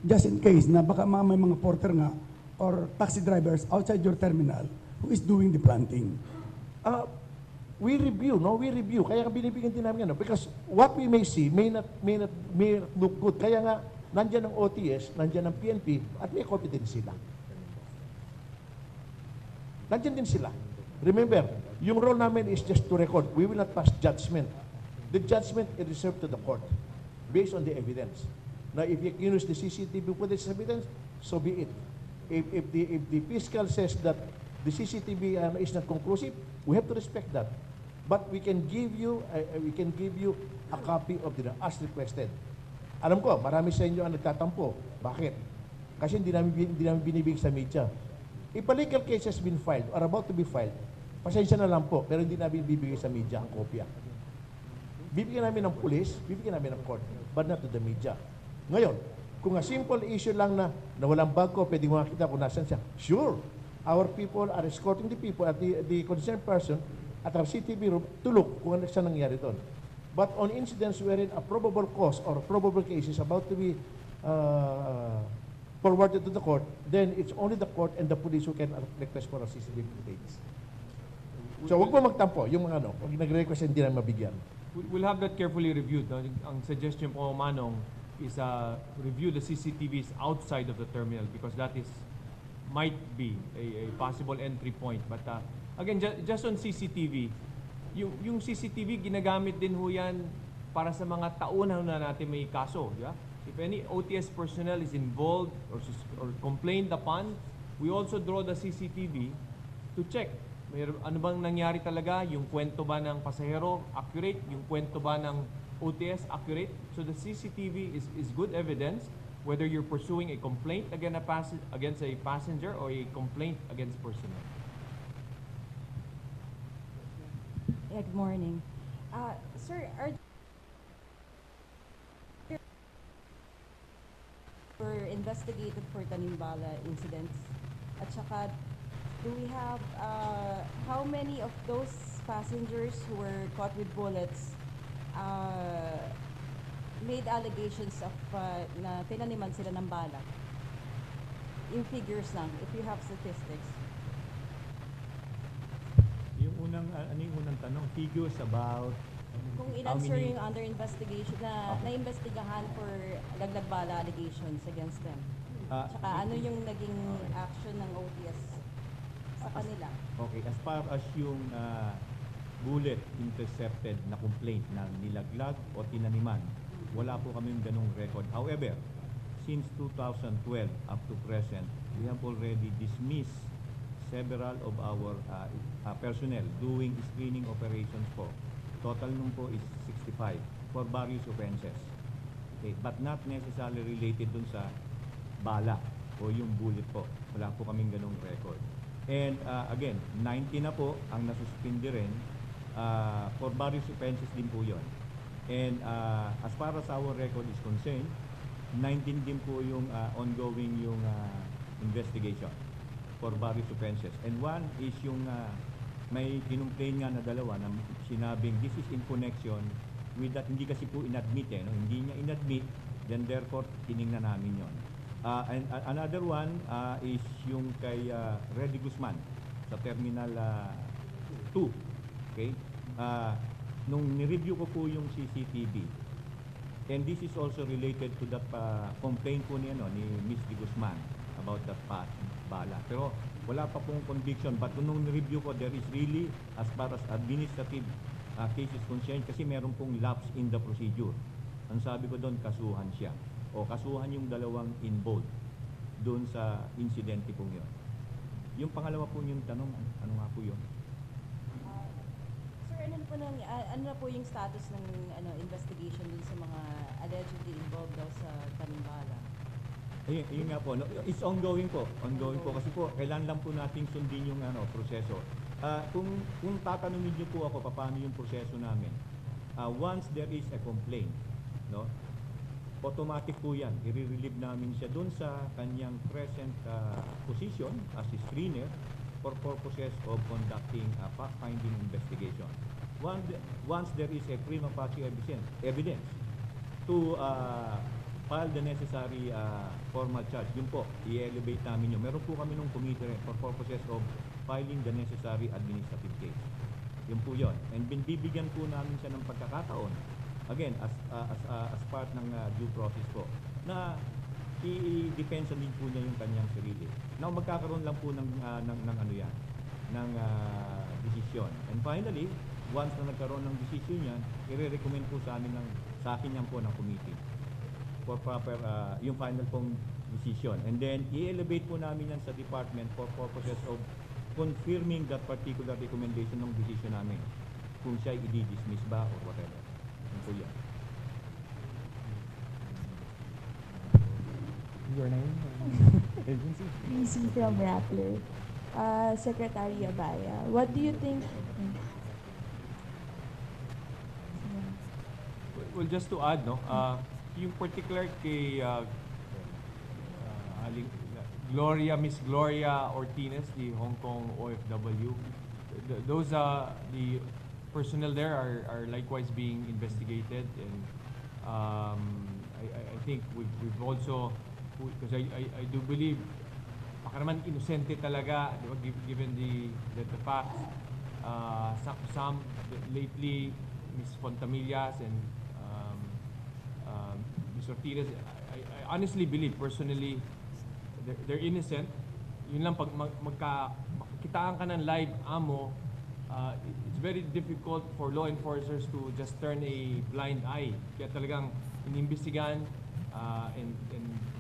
Speaker 8: just in case, na baka may mga porter nga, or taxi drivers outside your terminal, who is doing the planting?
Speaker 5: We review. Kaya binibigyan din namin because what we may see may not look good. Kaya nga, nandyan ang OTS, nandyan ang PNP, at may competence sila. Nandyan din sila. Remember, yung role namin is just to record. We will not pass judgment. The judgment is reserved to the court based on the evidence. Now, if you use the CCTV footage evidence, so be it. If the fiscal says that the CCTV is not conclusive, we have to respect that. But we can give you a copy of the as requested. Alam ko, marami sa inyo ang nagtatampo. Bakit? Kasi hindi namin binibigay sa media. If a legal case has been filed or about to be filed, pasensya na lang po, pero hindi namin bibigay sa media ang kopya. Bibigyan namin ng police, bibigyan namin ng court, but not to the media. Ngayon, kung a simple issue lang na walang bagko, pwede makakita kung nasan siya. Sure, our people are escorting the people at the concerned person at our CCTV room to look kung ano siya nangyari doon. But on incidents wherein a probable cause or probable case is about to be forwarded to the court, then it's only the court and the police who can request for a CCTV footage. So wag mo magtampo, yung mga pag nag-request hindi na mabigyan.
Speaker 2: We'll have that carefully reviewed. No? Ang suggestion po, Manong, is review the CCTVs outside of the terminal because that might be a possible entry point. But again, just on CCTV, yung CCTV, ginagamit din ho yan para sa mga taunan na natin may kaso. Yeah? If any OTS personnel is involved or complained upon, we also draw the CCTV to check. Ano bang nangyari talaga? Yung kwento ba ng pasahero accurate? Yung kwento ba ng OTS accurate? So the CCTV is good evidence whether you're pursuing a complaint against a passenger or a complaint against personnel.
Speaker 9: Yeah, good morning. Sir, were investigated for Tanim-Bala incidents? At saka, do we have, how many of those passengers who were caught with bullets made allegations of na tinaniman sila ng bala? In figures lang, if you have statistics.
Speaker 3: Yung unang tanong, figures about
Speaker 9: Kung ilan, sir, yung under investigation na naimbestigahan for Laglag-Bala allegations against them? Tsaka ano yung naging action ng OTS sa kanila?
Speaker 3: Okay, as far as yung bullet intercepted na complaint na nilaglag o tinaniman, wala po kami yung ganong record. However, since 2012 up to present, we have already dismissed several of our personnel doing screening operations po. Total nung po is 65. for various offenses. Okay, but not necessarily related dun sa bala o yung bullet po. Wala po kaming ganong record. And again, 90 na po ang nasuspindi rin for various offenses din po yon. And as far as our record is concerned, 19 din po yung ongoing yung investigation for various offenses. And one is yung may kinumplain nga na dalawa na sinabing this is in connection with that, hindi kasi po inadmit no? Hindi niya inadmit, then therefore tiningnan namin yon. And another one is yung kay Reddy Guzman sa Terminal 2. Okay? Nung nireview ko po yung CCTV, and this is also related to that complaint po ni Ms. Di Guzman about that bala. Pero wala pa pong conviction, but nung nireview ko, there is really, as far as administrative cases concerned, kasi meron pong lapse in the procedure. Ang sabi ko doon, kasuhan siya. O kasuhan yung dalawang involved doon sa insidente pong yun. Yung pangalawa po yung tanong, ano nga po yun?
Speaker 9: Sir, ano na po yung status ng investigation dun sa mga allegedly involved daw sa Tanim-Bala?
Speaker 3: Ayun nga po, no? It's ongoing po. Ongoing po kasi po kailan lang po nating sundin yung proseso. Kung tatanungin niyo po ako paano yung proseso namin, once there is a complaint, no, automatic po yan. I-relieve namin siya doon sa kanyang present position as a screener for purposes of conducting a fact-finding investigation. Once there is a prima facie evidence to file the necessary formal charge, yun po, i-elevate namin yun. Meron po kami nung committee for purposes of filing the necessary administrative case. Yun po yun. And bibigyan po namin siya ng pagkakataon, again, as part ng due process po, na i-depensa din po niya yung kanyang sarili. Now, magkakaroon lang po ng desisyon. And finally, once na nagkaroon ng desisyon yan, i-recommend po sa akin yan po ng committee for proper, yung final pong decision. And then, i-elevate po namin yan sa department for purposes of confirming that particular recommendation ng decision namin. Kung siya i-dismiss ba or whatever. Yun po yan.
Speaker 1: Your name? Agency?
Speaker 10: PC from Rappler. Secretary Abaya, what do you think?
Speaker 2: Well, just to add, no, yung particular kay Miss Gloria Ortiz, the Hong Kong OFW, those the personnel there are likewise being investigated, and I think we've also, because I do believe baka naman inosente talaga, given the facts. Some lately, Ms. Fontamillas and Ms. Ortiz, I honestly believe personally they're innocent. Yun lang, pag magkakitaan ka ng live ammo, it's very difficult for law enforcers to just turn a blind eye. Kaya talagang inimbestigahan, and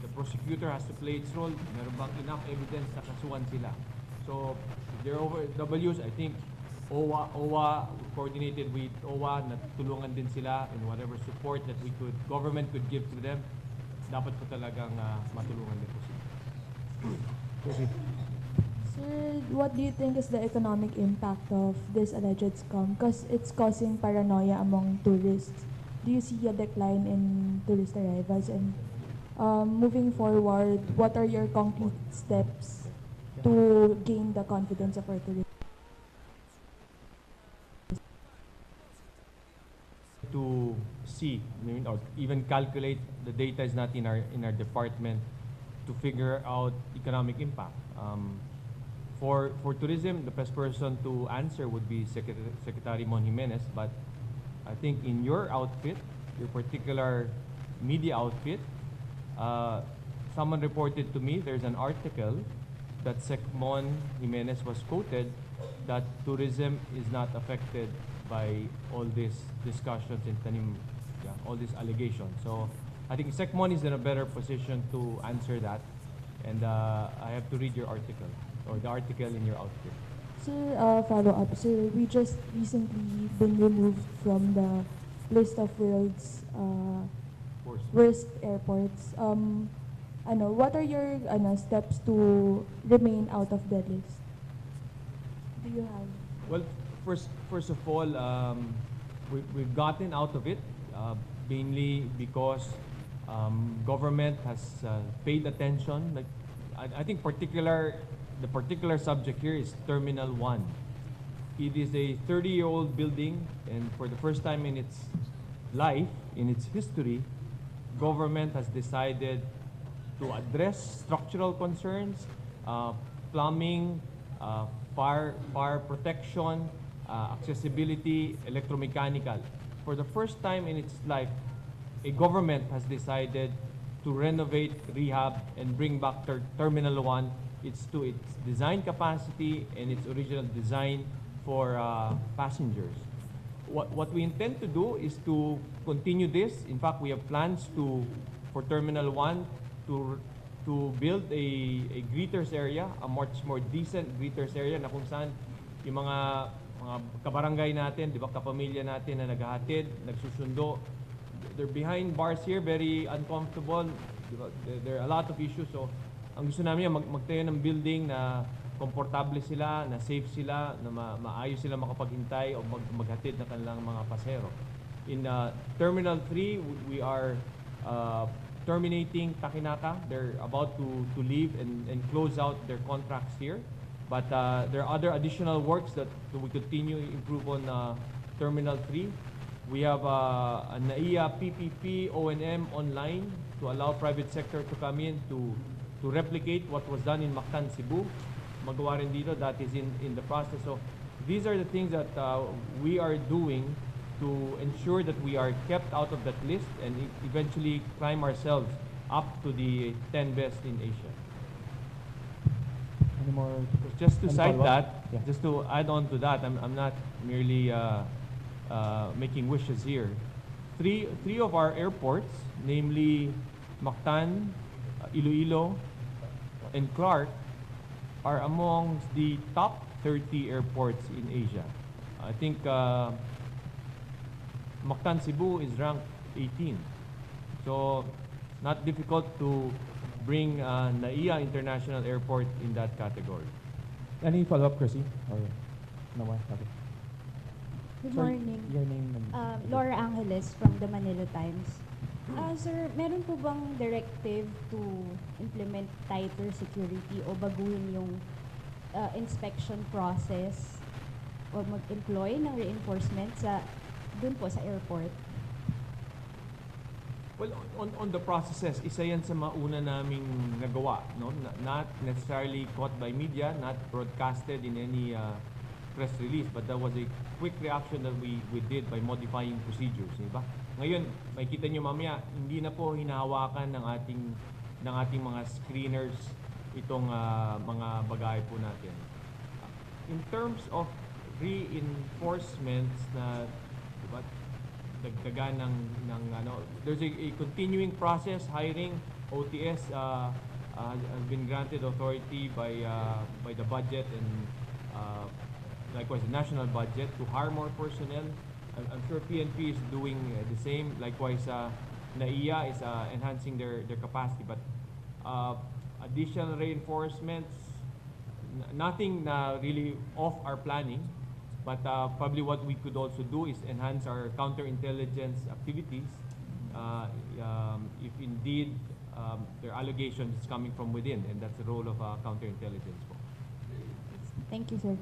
Speaker 2: the prosecutor has to play its role. Meron bang enough evidence na kasuhan sila? So, their OWs, I think, OWA coordinated with OWA, na tulungan din sila in whatever support that government could give to them. Dapat po talagang matulungan din po sila.
Speaker 10: Sir, what do you think is the economic impact of this alleged scam? Because it's causing paranoia among tourists. Do you see a decline in tourist arrivals? And moving forward, what are your concrete steps to gain the confidence of our tourists?
Speaker 2: To see, or even calculate, the data is not in our department to figure out economic impact. For tourism, the best person to answer would be Secretary Mon Jimenez, but I think in your outfit, your particular media outfit, someone reported to me there's an article that Sec Mon Jimenez was quoted that tourism is not affected by all these discussions in Tanim, all these allegations. So I think Sec Mon is in a better position to answer that, and I have to read your article, or the article in your outfit.
Speaker 10: Sir, follow up. Sir, we just recently been removed from the list of worst airports. What are your steps to remain out of the list? Do you have?
Speaker 2: Well, first of all, we've gotten out of it mainly because government has paid attention. Like, I think the particular subject here is Terminal 1. It is a 30-year-old building, and for the first time in its life, in its history, government has decided to address structural concerns, plumbing, fire protection, accessibility, electromechanical. For the first time in its life, a government has decided to renovate, rehab, and bring back Terminal 1 to its design capacity and its original design for passengers. What we intend to do is to continue this. In fact, we have plans for Terminal 1 to build a greeters area, a much more decent greeters area na kung saan yung mga kabarangay natin, di ba, kapamilya natin na naghahatid, nagsusundo, they're behind bars here, very uncomfortable. Diba? There are a lot of issues. So, ang gusto namin magtayo ng building na komportable sila, na safe sila, na maayos sila makapaghintay o maghatid na kanilang mga pasero. In Terminal 3, we are terminating Takinaka. They're about to leave and close out their contracts here. But there are other additional works that we continue to improve on Terminal 3. We have a NAIA PPP O&M online to allow private sector to come in to replicate what was done in Mactan, Cebu. Magawa rin dito, that is in the process. So these are the things that we are doing to ensure that we are kept out of that list and eventually climb ourselves up to the 10 best in Asia.
Speaker 1: Any more?
Speaker 2: Just to cite
Speaker 1: follow-up?
Speaker 2: that, just to add on to that, I'm not merely making wishes here. Three of our airports, namely Mactan, Iloilo, and Clark, are among the top 30 airports in Asia. I think Mactan, Cebu is ranked 18. So, not difficult to bring NAIA International Airport in that category.
Speaker 1: Any follow-up, Chrissy? Or no more? Okay.
Speaker 11: Good
Speaker 1: Sorry,
Speaker 11: morning.
Speaker 1: your name and
Speaker 11: Laura Angeles from the Manila Times. Sir, meron po bang directive to implement tighter security o baguhin yung inspection process o mag-employ ng reinforcement dun po sa airport?
Speaker 2: Well, on the processes, isa yan sa mauna naming nagawa, no? Not necessarily caught by media, not broadcasted in any press release, but that was a quick reaction that we did by modifying procedures, di ba? Ngayon, makikita nyo mamaya, hindi na po hinahawakan ng ating mga screeners itong mga bagay po natin. In terms of reinforcements na, di ba, dagdagan ng there's a continuing process. Hiring OTS has been granted authority by the budget and likewise the national budget to hire more personnel. I'm sure PNP is doing the same. Likewise, NAIA is enhancing their capacity. But additional reinforcements, nothing really off our planning. But probably what we could also do is enhance our counterintelligence activities if indeed there are allegations coming from within, and that's the role of counterintelligence.
Speaker 10: Thank you, sir.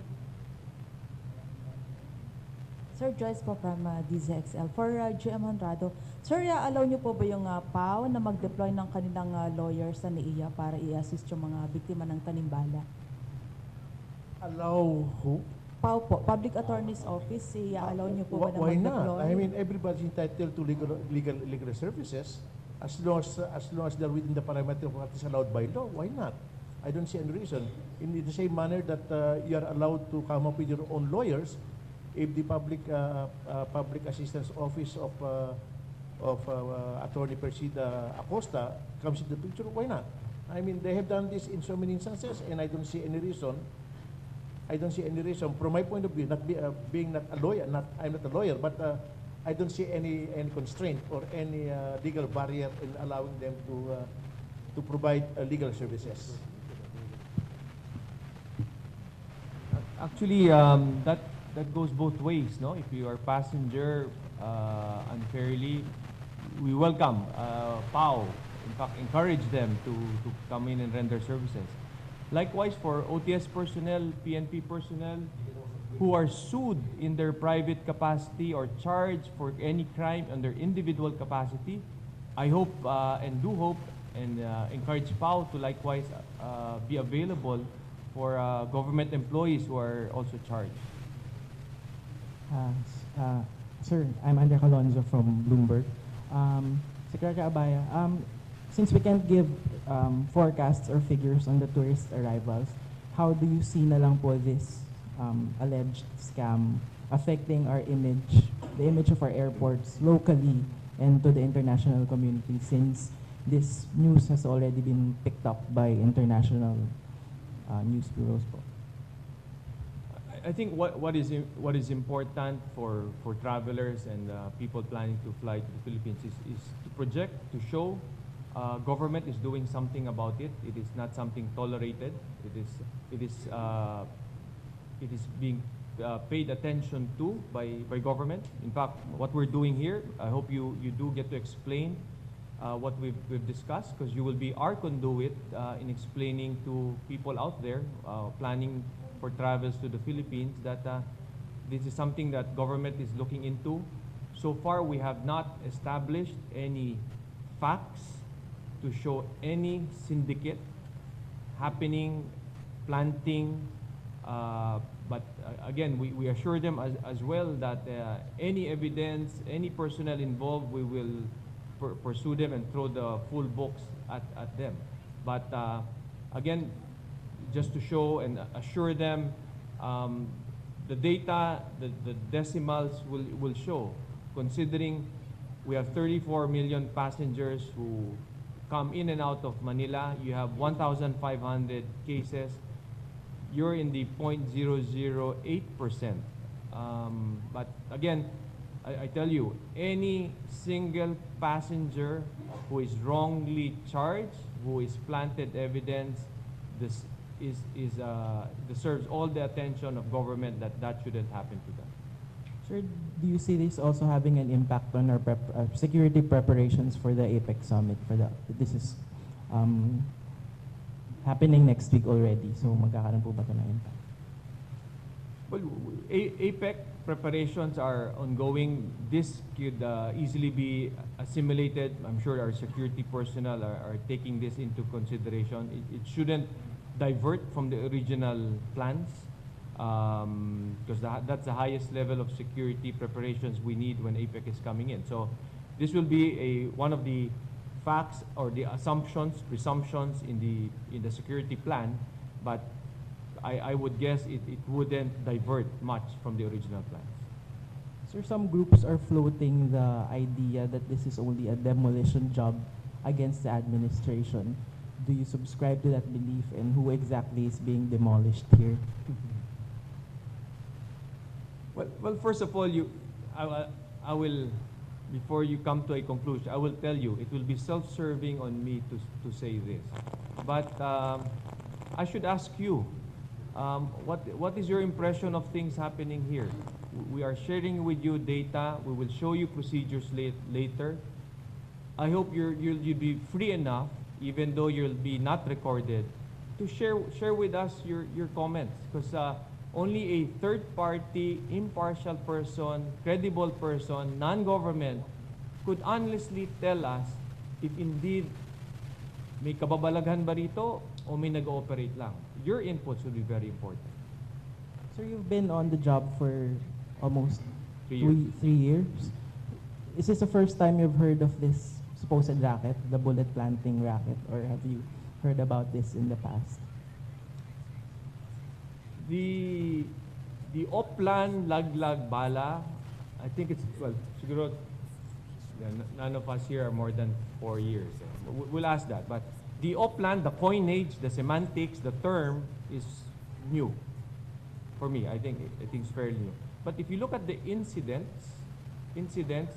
Speaker 12: Sir, Joyce po from DZXL. For GM Honrado, sir, allow niyo po ba yung PAO na mag-deploy ng kanilang lawyers sa NAIA para i-assist yung mga biktima ng Tanim-Bala?
Speaker 5: Allow who?
Speaker 12: PAO po, Public Attorney's Office, allow niyo po ba na
Speaker 5: Why
Speaker 12: mag-deploy?
Speaker 5: not? I mean, everybody's entitled to legal services as long as they're within the parameter of what is allowed by law. Why not? I don't see any reason. In the same manner that you are allowed to come up with your own lawyers, if the Public Assistance Office of Attorney Persida Acosta comes into the picture, why not? I mean, they have done this in so many instances, and I don't see any reason. From my point of view, being not a lawyer, I'm not a lawyer, but I don't see any constraint or any legal barrier in allowing them to provide legal services.
Speaker 2: Actually, that goes both ways, no? If you are passenger unfairly, we welcome PAO. In fact, encourage them to come in and render services. Likewise, for OTS personnel, PNP personnel who are sued in their private capacity or charged for any crime on their individual capacity, I hope and do hope and encourage PAO to likewise be available for government employees who are also charged.
Speaker 13: Sir, I'm Andre Calonzo from Bloomberg. Secretary Abaya, since we can't give forecasts or figures on the tourist arrivals, how do you see na lang po this alleged scam affecting our image, the image of our airports locally and to the international community, since this news has already been picked up by international news bureaus po?
Speaker 2: I think what is important for travelers and people planning to fly to the Philippines is to project, to show government is doing something about it. It is not something tolerated. It is being paid attention to by government. In fact, what we're doing here, I hope you do get to explain what we've discussed, because you will be our conduit in explaining to people out there planning for travels to the Philippines that this is something that government is looking into. So far, we have not established any facts to show any syndicate happening, planting, but again, we assure them as well that any evidence, any personnel involved, we will pursue them and throw the full books at them. But again, just to show and assure them, the data, the decimals will show, considering we have 34 million passengers who come in and out of Manila, you have 1,500 cases, you're in the 0.008%. But again, I tell you, any single passenger who is wrongly charged, who is planted evidence, this deserves all the attention of government that shouldn't happen to them.
Speaker 13: Sir, do you see this also having an impact on our security preparations for the APEC summit? This is happening next week already, so magkakaroon po ba ito ng impact?
Speaker 2: Well, APEC preparations are ongoing. This could easily be assimilated. I'm sure our security personnel are taking this into consideration. It shouldn't divert from the original plans, because that's the highest level of security preparations we need when APEC is coming in. So this will be one of the facts or the presumptions in the security plan, but I would guess it wouldn't divert much from the original plans.
Speaker 13: Sir, some groups are floating the idea that this is only a demolition job against the administration. Do you subscribe to that belief, and who exactly is being demolished here?
Speaker 2: Well, first of all, I will, before you come to a conclusion, I will tell you, it will be self-serving on me to say this. But I should ask you, what is your impression of things happening here? We are sharing with you data. We will show you procedures later. I hope you'll be free enough, even though you'll be not recorded, to share with us your comments, because only a third-party, impartial person, credible person, non-government could honestly tell us if indeed may kababalaghan ba rito o may nag-ooperate lang. Your inputs will be very important.
Speaker 13: Sir, you've been on the job for almost
Speaker 2: 3 years.
Speaker 13: 3 years. Is this the first time you've heard of this supposed racket, the bullet planting racket, or have you heard about this in the past?
Speaker 2: The Oplan Laglag-Bala, I think it's, well, siguro, none of us here are more than 4 years. We'll ask that. But the Oplan, the coinage, the semantics, the term is new. For me, I think it's fairly new. But if you look at the incidents, incidents,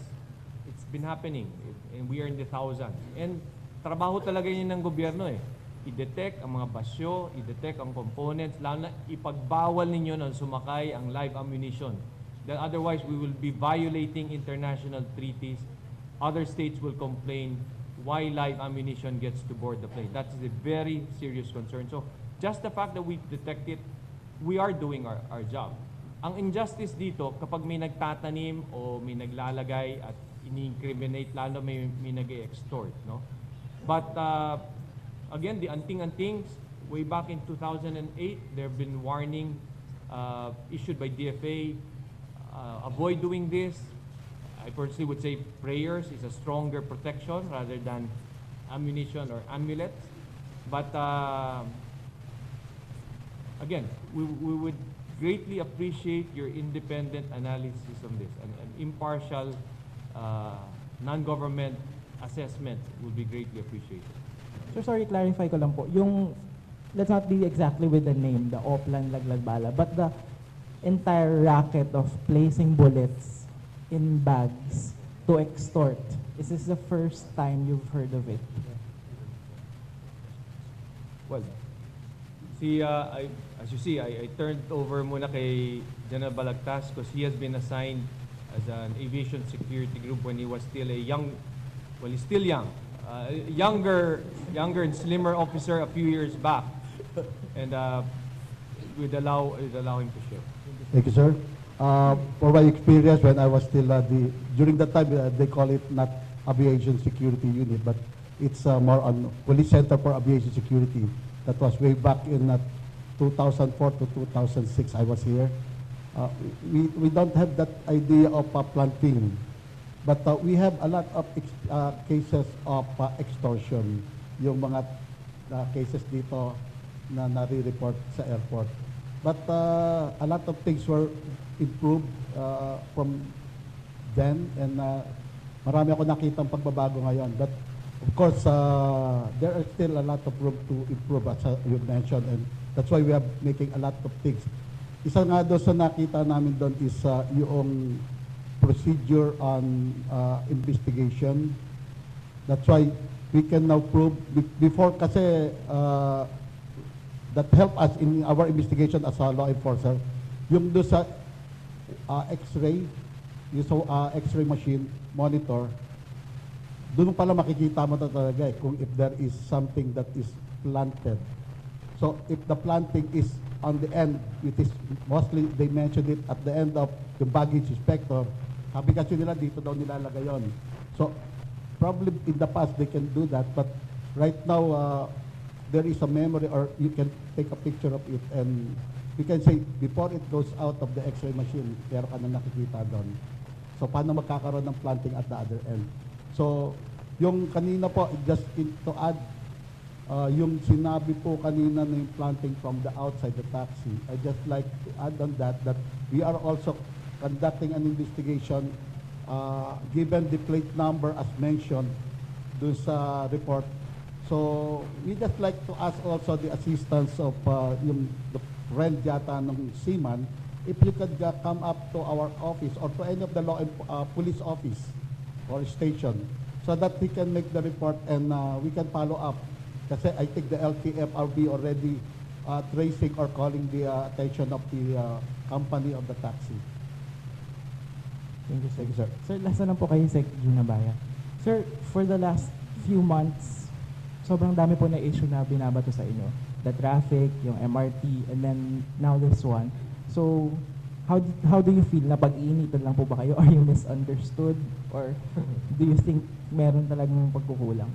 Speaker 2: it's been happening, and we are in the thousands. And trabaho talaga yun ng gobyerno eh. I-detect ang mga basyo, i-detect ang components, lalo na ipagbawal ninyo na sumakay ang live ammunition. Then otherwise, we will be violating international treaties. Other states will complain why live ammunition gets to board the plane. That's a very serious concern. So just the fact that we detect it, we are doing our job. Ang injustice dito, kapag may nagtatanim o may naglalagay at ini-incriminate, lalo may nag-extort, no? But again, the anting-antings, way back in 2008, there have been warning issued by DFA, avoid doing this. I personally would say prayers is a stronger protection rather than ammunition or amulets. But again, we would greatly appreciate your independent analysis on this. An impartial, non-government assessment would be greatly appreciated.
Speaker 13: So sorry, clarify ko lang po. Yung, let's not be exactly with the name, the Oplan Laglag-Bala, but the entire racket of placing bullets in bags to extort. Is this the first time you've heard of it?
Speaker 2: Well, as you see, I turned over muna kay General Balagtas because he has been assigned as an aviation security group when he was still a young, well, he's still young, younger and slimmer officer a few years back, and we'd allow him to share.
Speaker 4: Thank you, sir. For my experience when I was still during that time, they call it not aviation security unit, but it's more on Police Center for Aviation Security. That was way back in 2004 to 2006. I was here. We don't have that idea of planting, but we have a lot of cases of extortion. Yung mga cases dito na nare-report sa airport. But a lot of things were improved from then, and marami ako nakitang pagbabago ngayon. But of course, there are still a lot of room to improve, as you mentioned, and that's why we are making a lot of things. Isa nga doon sa nakita namin doon is yung procedure on investigation. That's why we can now prove, before kasi that help us in our investigation as a law enforcer, yung doon sa x-ray, yung sa x-ray machine, monitor, doon pala makikita mo talaga kung if there is something that is planted. So if the planting is on the end, it is mostly, they mentioned it at the end of the baggage inspector, sabi kasi nila dito daw nilalagay yun. So probably in the past they can do that, but right now there is a memory, or you can take a picture of it and you can say before it goes out of the x-ray machine, meron ka na nakikita doon. So paano magkakaroon ng planting at the other end? So yung kanina po, just to add, yung sinabi po kanina na yung planting from the outside the taxi, I just like to add on that we are also conducting an investigation given the plate number as mentioned dun sa report. So we just like to ask also the assistance of yung the friend yata ng seaman, if you could come up to our office or to any of the police office or station so that we can make the report and we can follow up. Kasi I think the LTFRB already tracing or calling the attention of the company of the taxi.
Speaker 13: Thank you, sir.
Speaker 4: Thank you, sir.
Speaker 13: Sir, last na lang po kayo, Sec Abaya. Sir, for the last few months, sobrang dami po na issue na binabato sa inyo. The traffic, yung MRT, and then now this one. So, how do you feel? Napag-iinitan lang po ba kayo? Are you misunderstood? Or do you think meron talagang pagkukulang?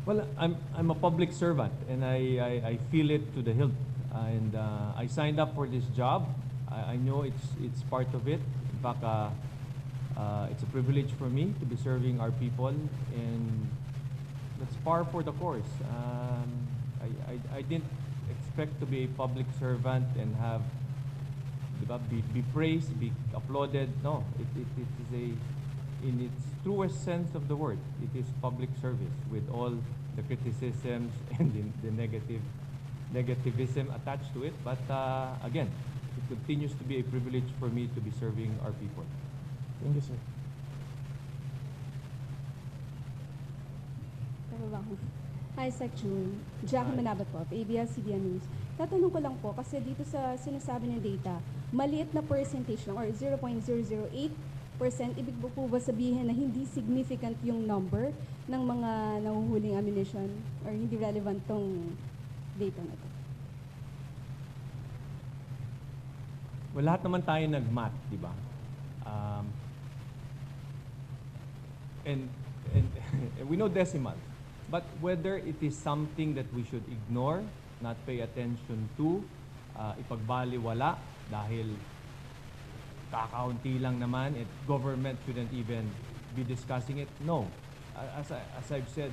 Speaker 2: Well, I'm a public servant, and I feel it to the hilt. And I signed up for this job. I know it's part of it. In fact, it's a privilege for me to be serving our people, and that's par for the course. I didn't expect to be a public servant and have be praised, be applauded. No, it is in its truest sense of the word, it is public service with all the criticisms and the negativism attached to it. But again, it continues to be a privilege for me to be serving our people.
Speaker 13: Thank you, sir.
Speaker 14: Tama ba ako? Hi, Sec June. Jackie Manabat po, of ABS-CBN News. Tatanong ko lang po, kasi dito sa sinasabi ng data, maliit na percentage lang, or 0.008%, ibig po ba sabihin na hindi significant yung number ng mga nahuhuling ammunition, or hindi relevant tong data na to?
Speaker 2: Well, lahat naman tayo nag-math, di ba? And we know decimals. But whether it is something that we should ignore, not pay attention to, ipagbaliwala dahil kakaunti lang naman, government shouldn't even be discussing it. No. As I've said,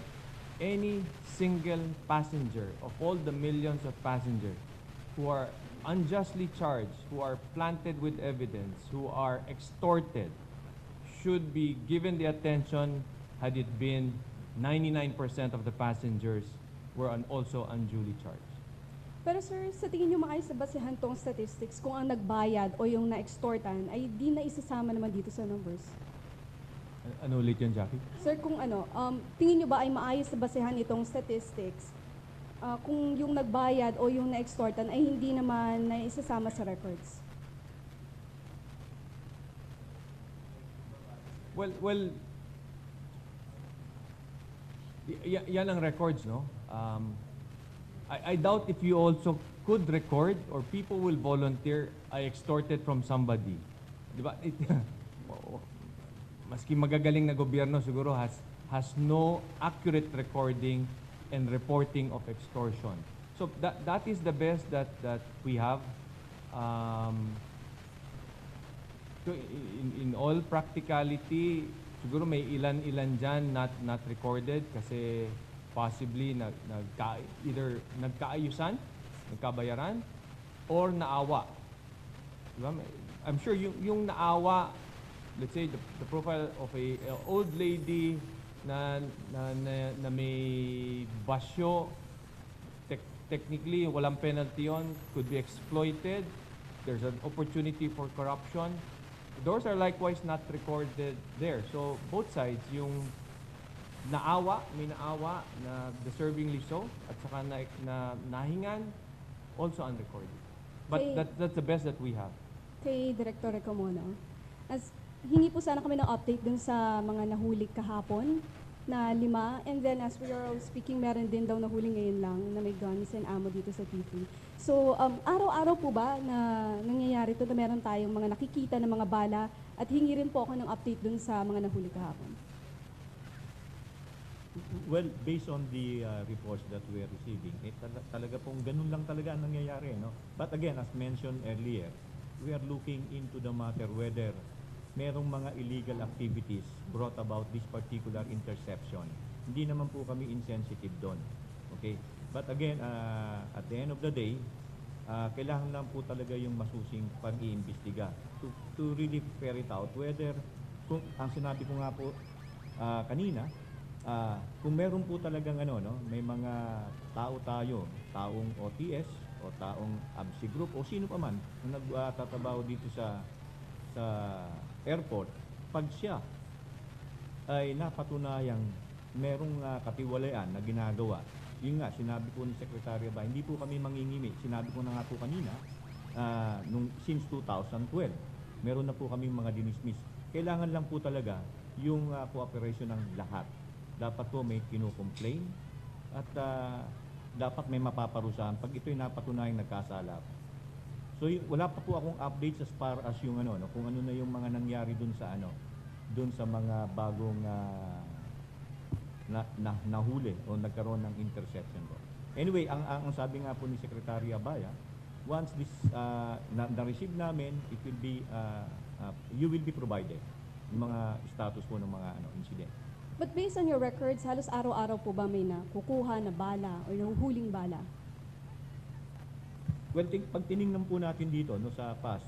Speaker 2: any single passenger of all the millions of passengers who are unjustly charged, who are planted with evidence, who are extorted, should be given the attention had it been 99% of the passengers were also unduly charged.
Speaker 14: Pero sir, sa tingin nyo maayos na basehan tong statistics kung ang nagbayad o yung na-extortan ay di na isasama naman dito sa numbers?
Speaker 2: Ano ulit yan, Jackie?
Speaker 14: Sir, kung tingin nyo ba ay maayos na basehan itong statistics kung yung nagbayad o yung na-extortan ay hindi naman na isasama sa records?
Speaker 2: Well, yan ang records, no? I doubt if you also could record or people will volunteer, I extorted from somebody. Di ba? Maski magagaling na gobyerno siguro has no accurate recording and reporting of extortion. So that is the best that we have. So in all practicality, siguro may ilan-ilan dyan not recorded kasi possibly either nagkaayusan, nagkabayaran, or naawa. Diba? I'm sure yung naawa, let's say the profile of a old lady na may basyo, technically walang penalty yon, could be exploited. There's an opportunity for corruption. Those are likewise not recorded there. So both sides, yung may naawa na deservingly so, at saka na nahingan, also unrecorded. But that's the best that we have.
Speaker 14: Kay Director Recomono, hingi po sana kami ng update dun sa mga nahuli kahapon na 5, and then as we are all speaking, meron din daw nahuli ngayon lang na may guns and ammo dito sa T3. So, araw-araw po ba na nangyayari ito na meron tayong mga nakikita ng mga bala, at hingi rin po ako ng update dun sa mga nahuli kahapon?
Speaker 3: Well, based on the reports that we are receiving, talaga pong ganun lang talaga ang nangyayari, no? But again, as mentioned earlier, we are looking into the matter whether merong mga illegal activities brought about this particular interception. Hindi naman po kami insensitive doon. Okay? But again, at the end of the day, kailangan lang po talaga yung masusing pag-iimbestiga to really ferret out whether, kung ang sinabi ko nga po kanina, kung meron po talagang may mga taong OTS o taong ABSI group o sino pa man na nagtatrabaho dito sa airport, pag siya ay napatunayang merong katiwalian na ginagawa, yun nga, sinabi ko ni Secretary Abaya, hindi po kami mangingimi. Sinabi ko na nga po kanina, since 2012, meron na po kaming mga dinismiss. Kailangan lang po talaga yung cooperation ng lahat. Dapat po may kino-complain at dapat may mapaparusahan pag ito'y napatunayang nagkasala. So wala pa po akong updates as far as yung kung ano na yung mga nangyari dun sa mga bagong nahuli o nagkaroon ng interception po. Anyway, ang sabi nga po ni Secretary Abaya, once this na-receive namin, it will be you will be provided yung mga status po ng mga incident.
Speaker 14: But based on your records, halos araw-araw po ba may nakukuha na bala o nahuhuling bala?
Speaker 3: Well, pag tinignan po natin dito sa past,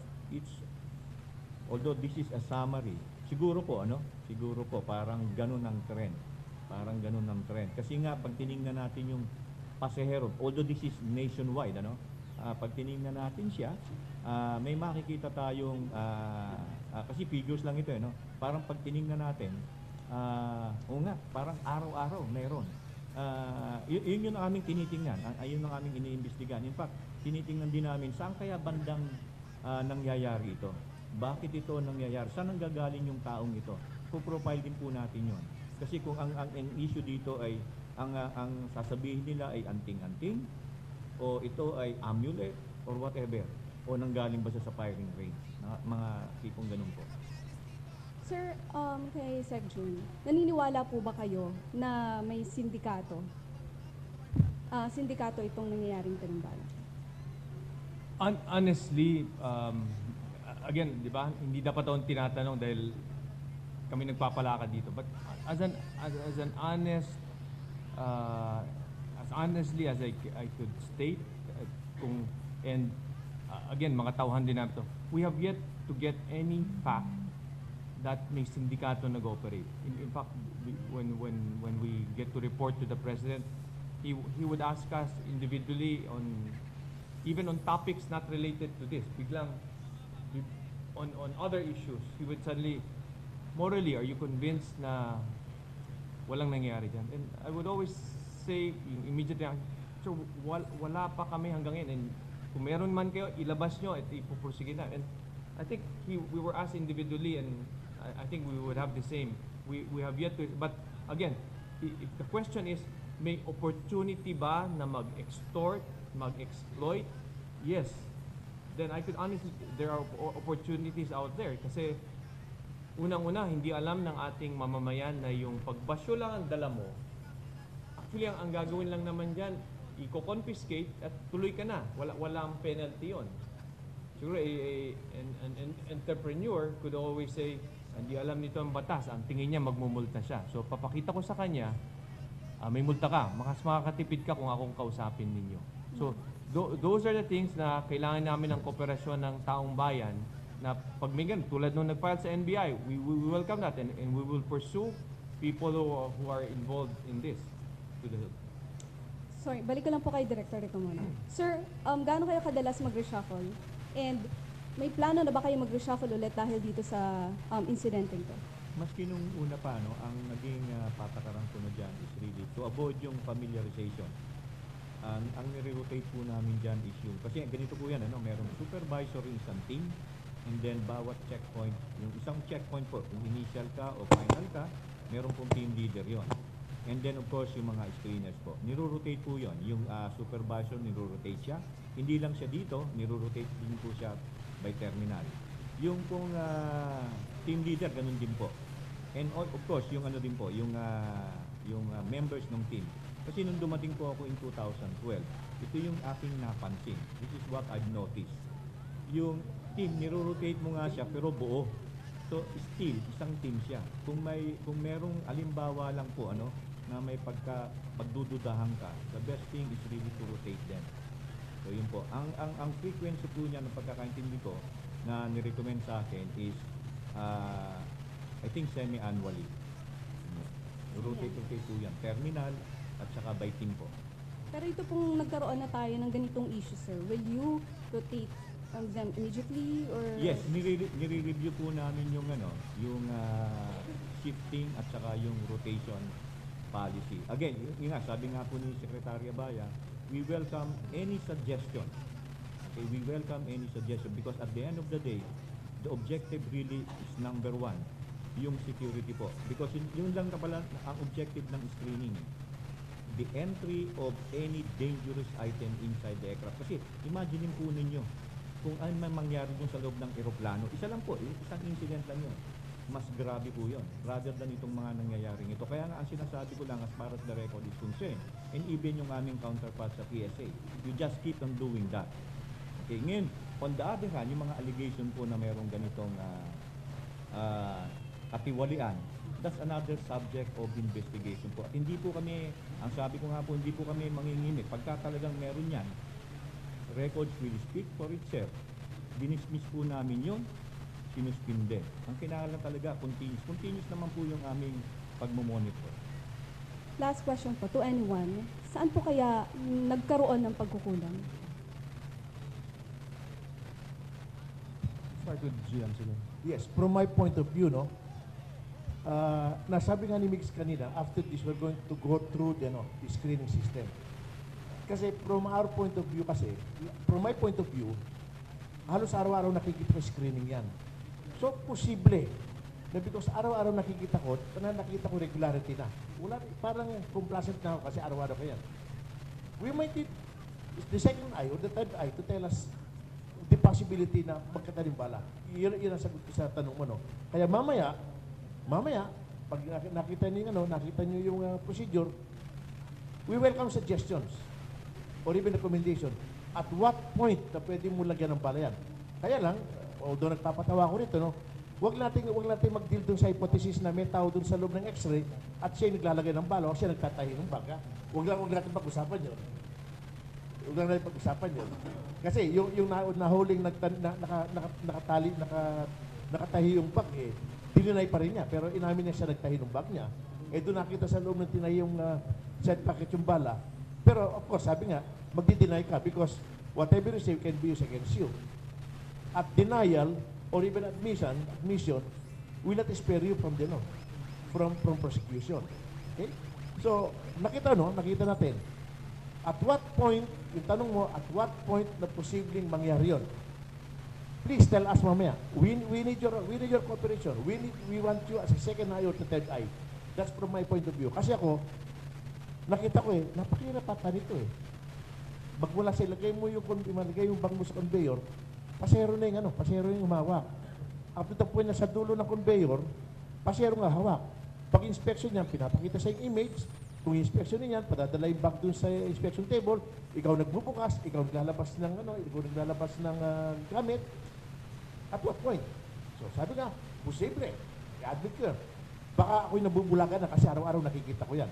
Speaker 3: although this is a summary, siguro po parang ganun ang trend. Kasi nga pag tinignan natin yung pasahero, although this is nationwide, pag tinignan natin siya, may makikita tayong Kasi figures lang ito, no? Parang pag tiningnan natin, oo nga, parang araw-araw mayroon. Yun yung aming tinitingnan, ayun ang aming iniimbestigahan. In fact, tinitingnan din namin saan kaya bandang nangyayari ito. Bakit ito nangyayari? Saan nanggagaling yung taong ito? Po-profile din po natin yun. Kasi kung ang issue dito ay ang sasabihin nila ay anting-anting, o ito ay amulet, or whatever, o nanggaling ba siya sa firing range, mga tipong ganun po.
Speaker 14: Sir, kay Sec Jun, naniniwala po ba kayo na may sindikato? Sindikato itong nangyayaring Tanim-Bala?
Speaker 2: Honestly, again, di ba, hindi dapat akong tinatanong dahil kami nagpapalakad dito. But as an honest, as honestly as I could state, again, mga tauhan din natin to, we have yet to get any fact that may sindikato nag-operate. In fact, when we get to report to the President, he would ask us individually even on topics not related to this. Biglang, on other issues, he would suddenly, morally, are you convinced na walang nangyayari dyan? And I would always say, immediately, so wala pa kami hanggang ngayon. And kung meron man kayo, ilabas nyo at ipupursige na. And I think we were asked individually, and I think we would have the same. We have yet to, but again, if the question is, may opportunity ba na mag-extort, mag-exploit? Yes. Then I could honestly, there are opportunities out there. Kasi unang-una, hindi alam ng ating mamamayan na yung pagbasyo lang ang dala mo. Actually, ang gagawin lang naman dyan, i-confiscate at tuloy ka na. Walang penalty yon. Siguro, an entrepreneur could always say, hindi alam nito ang batas, ang tingin niya magmumulta siya. So, papakita ko sa kanya, may multa ka, makakatipid ka kung akong kausapin ninyo. So, those are the things na kailangan namin ng kooperasyon ng taong bayan na pag may ganun, tulad nung nag-file sa NBI, we welcome that and we will pursue people who are involved in this.
Speaker 14: Sorry, balik ko lang po kay Director Rico muna. Sir, gaano kayo kadalas mag-reshuffle? And may plano na ba kayo mag-reshuffle ulit dahil dito sa incident ito?
Speaker 3: Maski nung una pa, no, ang naging patakaran ko na dyan is really to avoid yung familiarization. Ang nire-rotate po namin dyan is yung, kasi ganito po yan, ano, merong supervisor in isang team, and then bawat checkpoint, yung isang checkpoint po, kung initial ka o final ka, meron pong team leader yon. And then of course yung mga screeners po. Niro-rotate po yon. Yung supervisor, niro-rotate siya. Hindi lang siya dito, niro-rotate din po siya by terminal. Yung pong team leader, ganun din po. And of course, yung ano din po, yung members ng team. Kasi nung dumating po ako in 2012, ito yung aking napansin. This is what I've noticed. Yung team, niro-rotate mo nga siya, pero buo. So, still, isang team siya. Kung merong alimbawa lang po, ano, na may pagdududahan ka, the best thing is really to rotate them. So, yun po. Ang frequency po niya ng pagkakaintindi ko na nirecommend sa akin is, I think semi-annually. Rotate po yan. Terminal at saka by team po.
Speaker 14: Pero ito pong nagkaroon na tayo ng ganitong issue, sir. Will you rotate them immediately or?
Speaker 3: Yes, nire-review po namin yung shifting at saka yung rotation policy. Again, yun nga, sabi nga po ni Secretary Abaya, we welcome any suggestion. Okay, we welcome any suggestion because at the end of the day, the objective really is number one, yung security po. Because yun lang na pala ang objective ng screening. The entry of any dangerous item inside the aircraft. Kasi imagine po ninyo, kung ano man mangyari dun sa loob ng eroplano, isa lang po, isang incident lang yun. Mas grabe po yun, rather than itong mga nangyayaring ito. Kaya nga ang sinasabi ko lang as far as the record is concerned, and even yung aming counterpart sa PSA, you just keep on doing that. Okay, ngayon, on the other hand, yung mga allegation po na mayroong ganitong katiwalian, that's another subject of investigation po. At hindi po kami, ang sabi ko nga po, hindi po kami mangingimik. Pagka talagang meron yan, records will speak for itself. Dinismiss po namin yun, sinuspinde. Ang kinakailangan talaga, continuous. Continuous naman po yung aming pagmomonitor.
Speaker 14: Last question po, to anyone, saan po kaya nagkaroon ng pagkukulang?
Speaker 1: Start with GM, sige.
Speaker 5: Yes, from my point of view, no, nasabi nga ni Mix kanina, after this, we're going to go through the screening system. Kasi from our point of view from my point of view, halos araw-araw nakikita ko screening yan. So, posible na because araw-araw nakikita ko regularity na. Wala, parang complacent na ako kasi araw-araw ko yan. We might need the second eye or the third eye to tell us the possibility na magkatanim-bala. Yun ang sagot ko sa tanong mo, no? Kaya mamaya, pag nakita niyo yung procedure, we welcome suggestions or even recommendation. At what point na pwede mo lagyan ng bala yan? Kaya lang, although nagpapatawa ko rito, no, Huwag natin mag-deal dun sa hypothesis na may tao dun sa loob ng x-ray at siya naglalagay ng bala o siya nagtatahi ng baga. Huwag natin pag-usapan yun. Kasi yung nahuling nakatahi yung bag, dininay pa rin niya. Pero inamin niya siya nagtahi ng bag niya. Doon nakita sa loob ng tinahi yung set packet yung bala. Pero of course, sabi nga, magdi-deny ka because whatever you say can be used against you. At denial or even admission will not spare you from from prosecution. Okay? So, nakita natin. At what point, yung tanong mo, at what point na posibleng mangyari yun? Please tell us mamaya. We need your cooperation. We want you as a second eye or the third eye. That's from my point of view. Kasi ako, nakita ko napakahirap ata nito Bag wala sa ilagay mo yung bag mo sa conveyor, pasero yung humawak. Up to the point na sa dulo ng conveyor, pasero nga hawak. Pag inspection niyan, pinapakita sa yung image. Kung inspection niyan, padadala yung bag dun sa inspection table, ikaw nagbubukas, ikaw naglalabas ng gamit. At what point? So sabi nga, posible. I-admit ko yan. Baka ako'y nabubulagan na kasi araw-araw nakikita ko yan.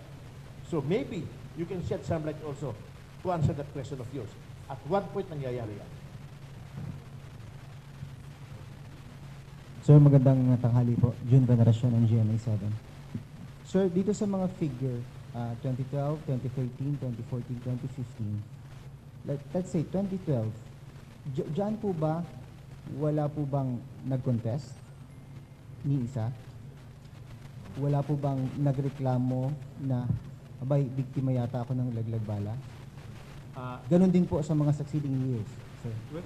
Speaker 5: So maybe you can shed some light also to answer that question of yours. At what point nangyayari yan?
Speaker 13: Sir, magandang tanghali po. June Veneracion ng GMA 7. Sir, dito sa mga figure, 2012, 2013, 2014, 2015, let's say 2012, dyan po ba, wala po bang nag-contest? Ni isa? Wala po bang nagreklamo na, abay, biktima yata ako ng Laglag-Bala? Ganon din po sa mga succeeding years.
Speaker 3: Well,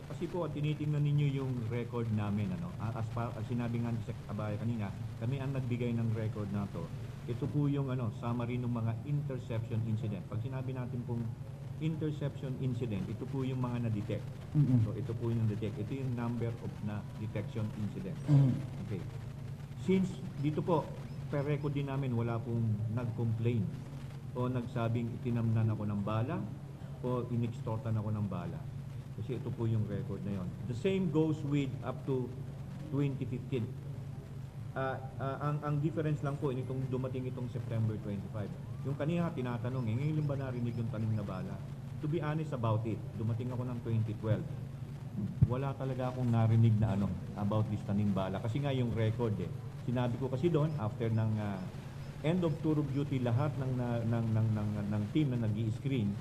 Speaker 3: kasi po tinitingnan ninyo yung record namin, as sinabi nga ni Sec Abaya kanina, kami ang nagbigay ng record na to. Ito po yung summary ng mga interception incident. Pag sinabi natin pong interception incident, ito po yung mga na-detect. So ito po yung detect. Ito yung number of na detection incident. Okay. Since dito po, per record din namin, wala pong nag-complain o nagsabing itinamnan ako ng bala o inextortan ako ng bala. Kasi ito po yung record na yon. The same goes with up to 2015. Ang difference lang po itong dumating itong September 25. Yung kanina tinatanong, ngayon ba narinig yung tanim na bala? To be honest about it, dumating ako ng 2012. Wala talaga akong narinig na about this tanim-bala. Kasi nga yung record Sinabi ko kasi doon, after ng end of tour of duty, lahat ng team na nag-i-screen,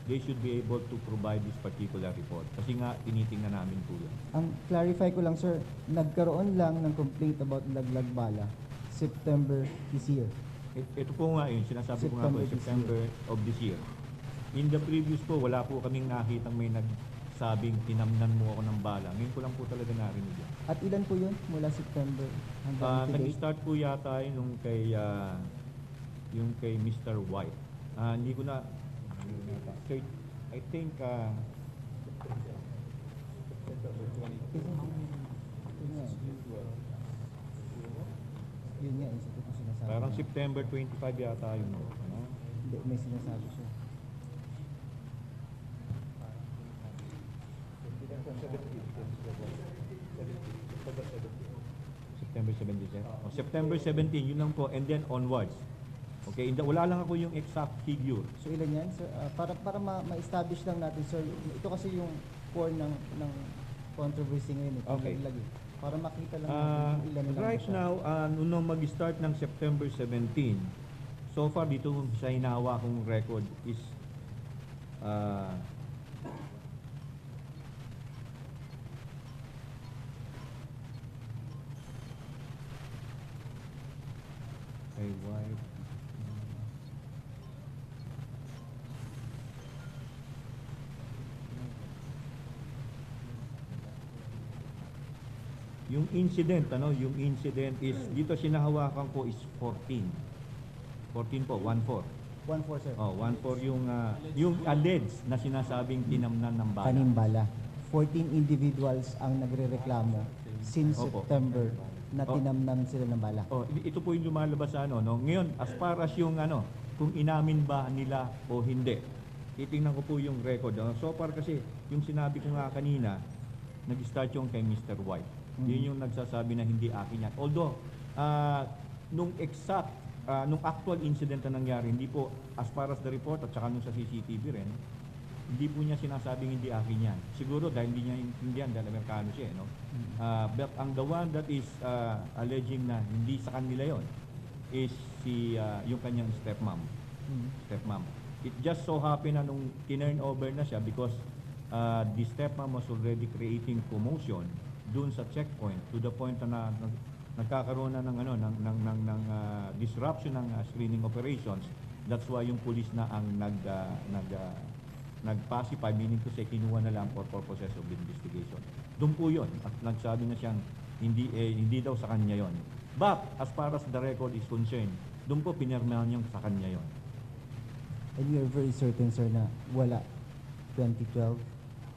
Speaker 3: they should be able to provide this particular report. Kasi nga, tinitingnan namin po yun.
Speaker 13: Ang clarify ko lang, sir, nagkaroon lang ng complaint about Laglag-Bala September this year.
Speaker 3: Ito po nga yun, sinasabi ko nga po, September of this year. In the previous po, wala po kaming nakitang may nagsabing tinamnan mo ako ng bala. Ngayon ko lang po talaga narinig yan.
Speaker 13: At ilan po yun mula September hanggang today?
Speaker 3: Nag-start po yata yung kay Mr. White. Hindi ko na, I think,
Speaker 13: yun nga, isa ko sinasabi.
Speaker 3: parang September 25 yata yun.
Speaker 13: Hindi, may sinasabi siya.
Speaker 3: September 17. September 17, yun lang po. And then onwards. Okay, wala lang ako yung exact figure.
Speaker 13: So ilan yan? Sir, para ma-establish lang natin, sir, ito kasi yung core ng controversy ngayon.
Speaker 3: Okay.
Speaker 13: Para makita lang natin ilan lang.
Speaker 3: Right now, nung mag-start ng September 17, so far dito sa hinawa kong record is Kay wife. Yung incident, yung incident is, dito sinahawakan ko is 14. 14 po, 1-4.
Speaker 13: 1-4, sir.
Speaker 3: Oh, 1-4 yung alleged na sinasabing tinamnan ng bala.
Speaker 13: Tanim-Bala. 14 individuals ang nagrereklamo since
Speaker 3: Opo.
Speaker 13: September na tinamnan sila ng bala.
Speaker 3: Oh, ito po yung lumalabas sa no. Ngayon, as far as yung kung inamin ba nila o hindi. Titingnan ko po yung record. So far kasi, yung sinabi ko nga kanina, nag-start yung kay Mr. White. Yun yung nagsasabi na hindi akin yan. Although, nung actual incident na nangyari, hindi po, as far as the report at saka nung sa CCTV rin, hindi po niya sinasabing hindi akin yan. Siguro dahil hindi niya intindihan, dahil Amerikano siya, no? But the one that is alleging na hindi sa kanila yon is yung kanyang stepmom. Stepmom. It just so happened na nung tinurn over na siya because the stepmom was already creating commotion doon sa checkpoint to the point na nagkakaroon na ng disruption ng screening operations. That's why yung police na ang nag-pacify, meaning to say kinuha na lang for purposes of investigation. Doon po yun. At nagsabi na siyang hindi daw sa kanya yon. But as far as the record is concerned, doon po pinirmahan niyang sa kanya yon.
Speaker 13: And you're very certain, sir, na wala 2012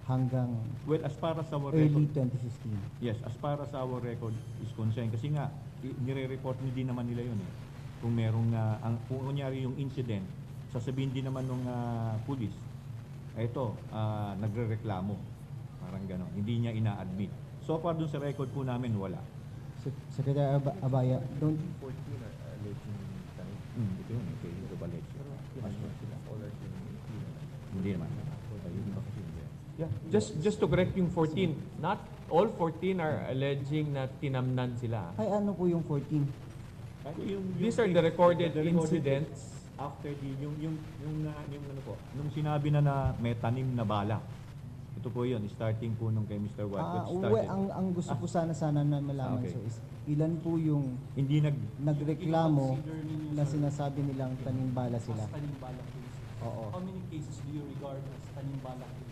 Speaker 13: hanggang
Speaker 3: Well, as far as our
Speaker 13: early
Speaker 3: record,
Speaker 13: 2015.
Speaker 3: yes, as far as our record is concerned, kasi nga, nire-report hindi naman nila yun eh. Kung merong, kung kunyari yung incident, sasabihin din naman ng police, ito, nagre-reklamo. Parang gano'n. Hindi niya ina-admit. So far dun sa record po namin, wala.
Speaker 13: Secretary Abaya, don't...
Speaker 3: 14 are alleging tayo. Ito yun, okay, ito ba alleged? Hindi naman.
Speaker 2: Yeah, just to correct yung 14, not all 14 are alleging na tinamnan sila.
Speaker 13: Ay, ano po yung 14?
Speaker 2: These are the recorded incidents.
Speaker 3: After yung ano po, nung sinabi na may tanim na bala. Ito po yun, starting po nung kay Mr. White.
Speaker 13: Ang gusto ko sana na malaman,
Speaker 3: okay.
Speaker 13: sir, is ilan po yung
Speaker 3: hindi
Speaker 13: nagreklamo na sinasabi nilang Tanim-Bala sila?
Speaker 1: Tanim-Bala cases.
Speaker 13: Oo.
Speaker 1: How many cases do you regard as Tanim-Bala cases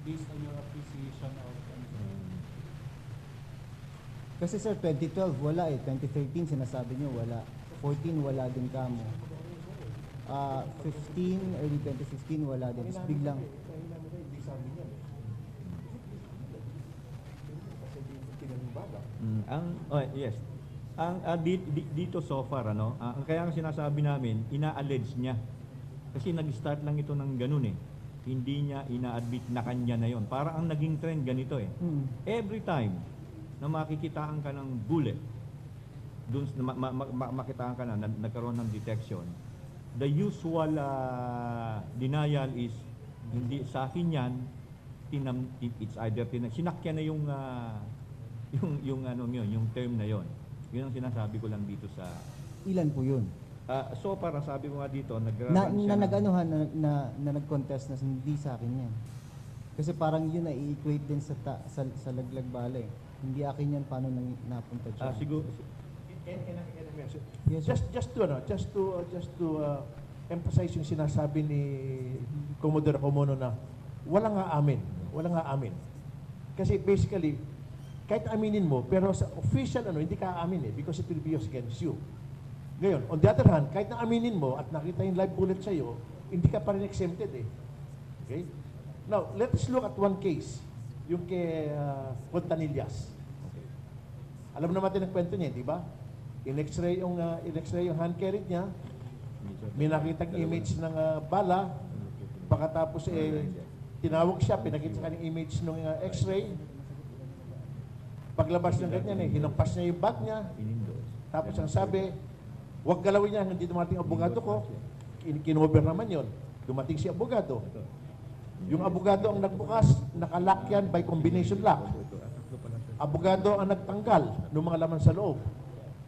Speaker 1: based on your appreciation of
Speaker 13: Kasi sir, 2012 wala eh. 2013 sinasabi niyo wala. 14 wala din kamo. 15, early 2015 wala din. Tapos biglang
Speaker 3: yes. Ang dito so far ang kaya ang sinasabi namin, ina-allege niya. Kasi nag-start lang ito ng ganun eh. Hindi niya ina-admit na kanya na yon. Para ang naging trend ganito eh. Every time na makikitaan ka ng bullet, dun makitaan ka na nagkaroon ng detection, the usual denial is hindi sa akin yan, it's either sinakyan na yung term na yon. Yun ang sinasabi ko lang dito sa...
Speaker 13: Ilan po yun?
Speaker 3: So para sabi ko nga dito,
Speaker 13: na nag-contest na hindi sa akin yan. Kasi parang yun na i-equate din sa Laglag-Bala eh. Hindi akin yan paano napunta siya.
Speaker 3: Siguro...
Speaker 13: Yes,
Speaker 5: just to emphasize yung sinasabi ni Commodore Comono na wala nga amin. Kasi basically, kahit aminin mo, pero sa official hindi ka aamin eh, because it will be used against you. Ngayon, on the other hand, kahit na aminin mo at nakita yung live bullet sa'yo, hindi ka pa rin exempted eh. Okay? Now, let's look at one case, yung kay Fontanillas. Okay. Alam naman natin ang kwento niya, di ba? In-x-ray yung hand carried niya, may nakitang image ng bala, pagkatapos tinawag siya, pinakita sa kanyang image ng x-ray, paglabas ng ganyan hinampas niya yung bag niya, tapos ang sabi, huwag galawin niya, hindi dumating abogado ko, kinover naman yon. Dumating si abogado. Yung abogado ang nagbukas, nakalock yan by combination lock. Abogado ang nagtanggal ng mga laman sa loob.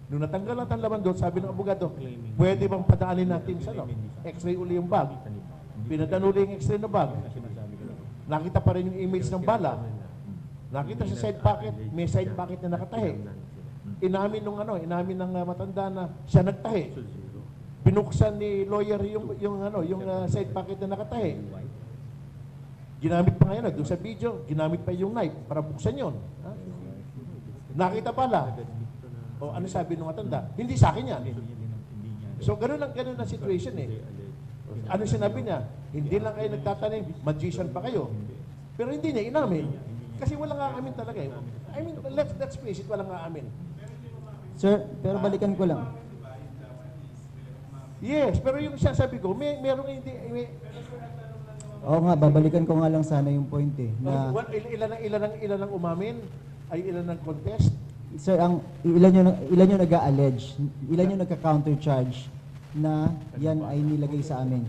Speaker 5: Nung natanggal ang laman doon, sabi ng abogado, pwede bang padaanin natin sa x-ray uli yung bag. Pinadaan uli yung x-ray na bag. Nakita pa rin yung image ng bala. Nakita sa side pocket, may side pocket na nakatahi. Inamin ng matanda na siya nagtahi. Binuksan ni lawyer yung side pocket na nakatahi. Ginamit pa ngayon doon sa video, ginamit pa yung knife para buksan yon. Nakita pala. O ano sabi ng matanda? Hindi sa akin yan. So ganun ang situation eh. Ano sinabi niya? Hindi lang kayo nagtatanim, magician pa kayo. Pero hindi niya inamin. Kasi walang aamin talaga eh. I mean, let's face it, walang aamin.
Speaker 13: Sir, pero balikan ko lang.
Speaker 5: Yes, pero yung sabi ko, merong hindi,
Speaker 13: Oo nga, babalikan ko nga lang sana yung point eh. Na,
Speaker 5: ilan ang umamin? Ay ilan ang contest?
Speaker 13: sir, ilan yung nag-a-allege, ilan yung nagka-countercharge na yan ay nilagay sa amin.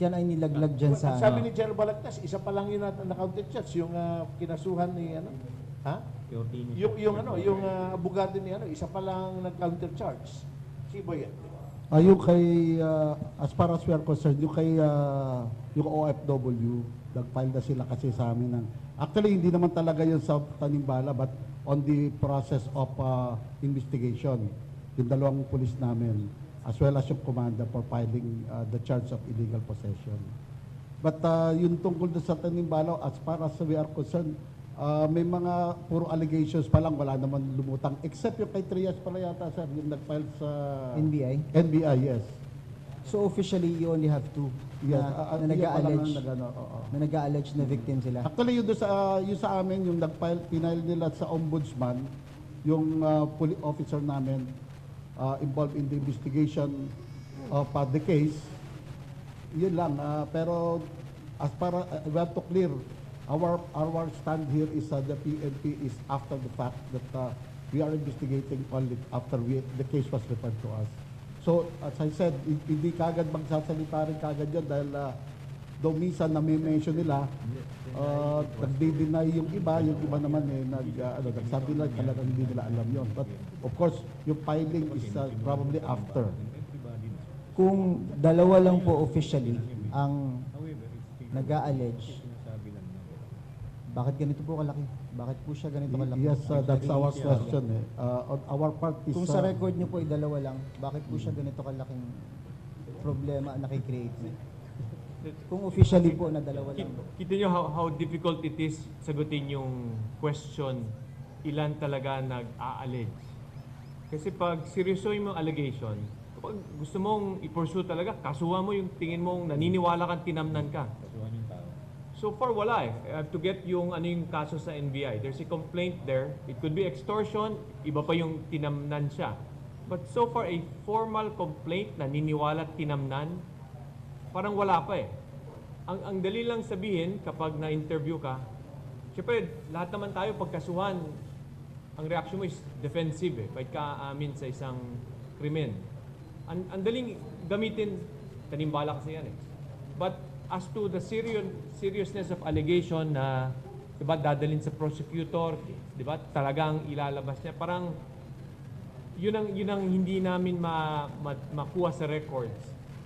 Speaker 13: Yan ay nilaglag dyan sa...
Speaker 5: Sabi ni General Balagtas, isa pa lang yun na countercharge, yung kinasuhan ni yung abogado ni isa pa lang nag-countercharge. Si Boy.
Speaker 4: Yung kay, as far as we are concerned, yung kay, yung OFW, nag-file na sila kasi sa amin ng, actually hindi naman talaga yun sa Tanim-Bala, but on the process of investigation, yung dalawang pulis namin, as well as yung commander for filing the charge of illegal possession. But yung tungkol sa Tanim-Bala, as far as we are concerned, may mga puro allegations pa lang, wala naman lumutang. Except yung kay Trias pala yata, sir, yung nag-file sa...
Speaker 13: NBI?
Speaker 4: NBI, yes.
Speaker 13: So officially, you only have two
Speaker 4: Yes,
Speaker 13: na nag-a-allege na nag-a-allege na victim sila?
Speaker 4: Actually, yung sa amin, yung nag-file, pinail nila sa ombudsman, yung police officer namin involved in the investigation of the case, yun lang. Pero as para, we have to clear, our stand here is the PNP is after the fact that we are investigating only after the case was referred to us. So, as I said, hindi kagad magsasalita rin kagad yun dahil daw minsan na-mention nila, nagdi-deny yung iba naman nagsabi lang talagang hindi nila alam yun. But of course, yung filing is probably after.
Speaker 13: Kung dalawa lang po officially ang nag-a-allege, bakit ganito po kalaki? Bakit po siya ganito kalaki?
Speaker 4: Yes, that's our question. On our part is...
Speaker 13: Kung sa record niyo po ay dalawa lang, bakit po siya ganito kalaking problema na nakikreate niya? Kung officially po na dalawa lang.
Speaker 2: Kita nyo how difficult it is sagutin yung question, ilan talaga nag-a-allege. Kasi pag seryoso yung allegation, kapag gusto mong i-pursue talaga, kasuhan mo yung tingin mong naniniwala kang tinamnan ka. So far, wala eh. I have to get yung kaso sa NBI. There's a complaint there. It could be extortion, iba pa yung tinamnan siya. But so far, a formal complaint na niniwala tinamnan, parang wala pa eh. Ang dali lang sabihin kapag na-interview ka, syempre, lahat naman tayo pagkasuhan, ang reaction mo is defensive eh. Kahit ka-amin sa isang krimen. Ang daling gamitin, Tanim-Bala kasi yan eh. But as to the seriousness of allegation na diba, dadalhin sa prosecutor, diba, talagang ilalabas niya, parang yun ang hindi namin makuha sa records.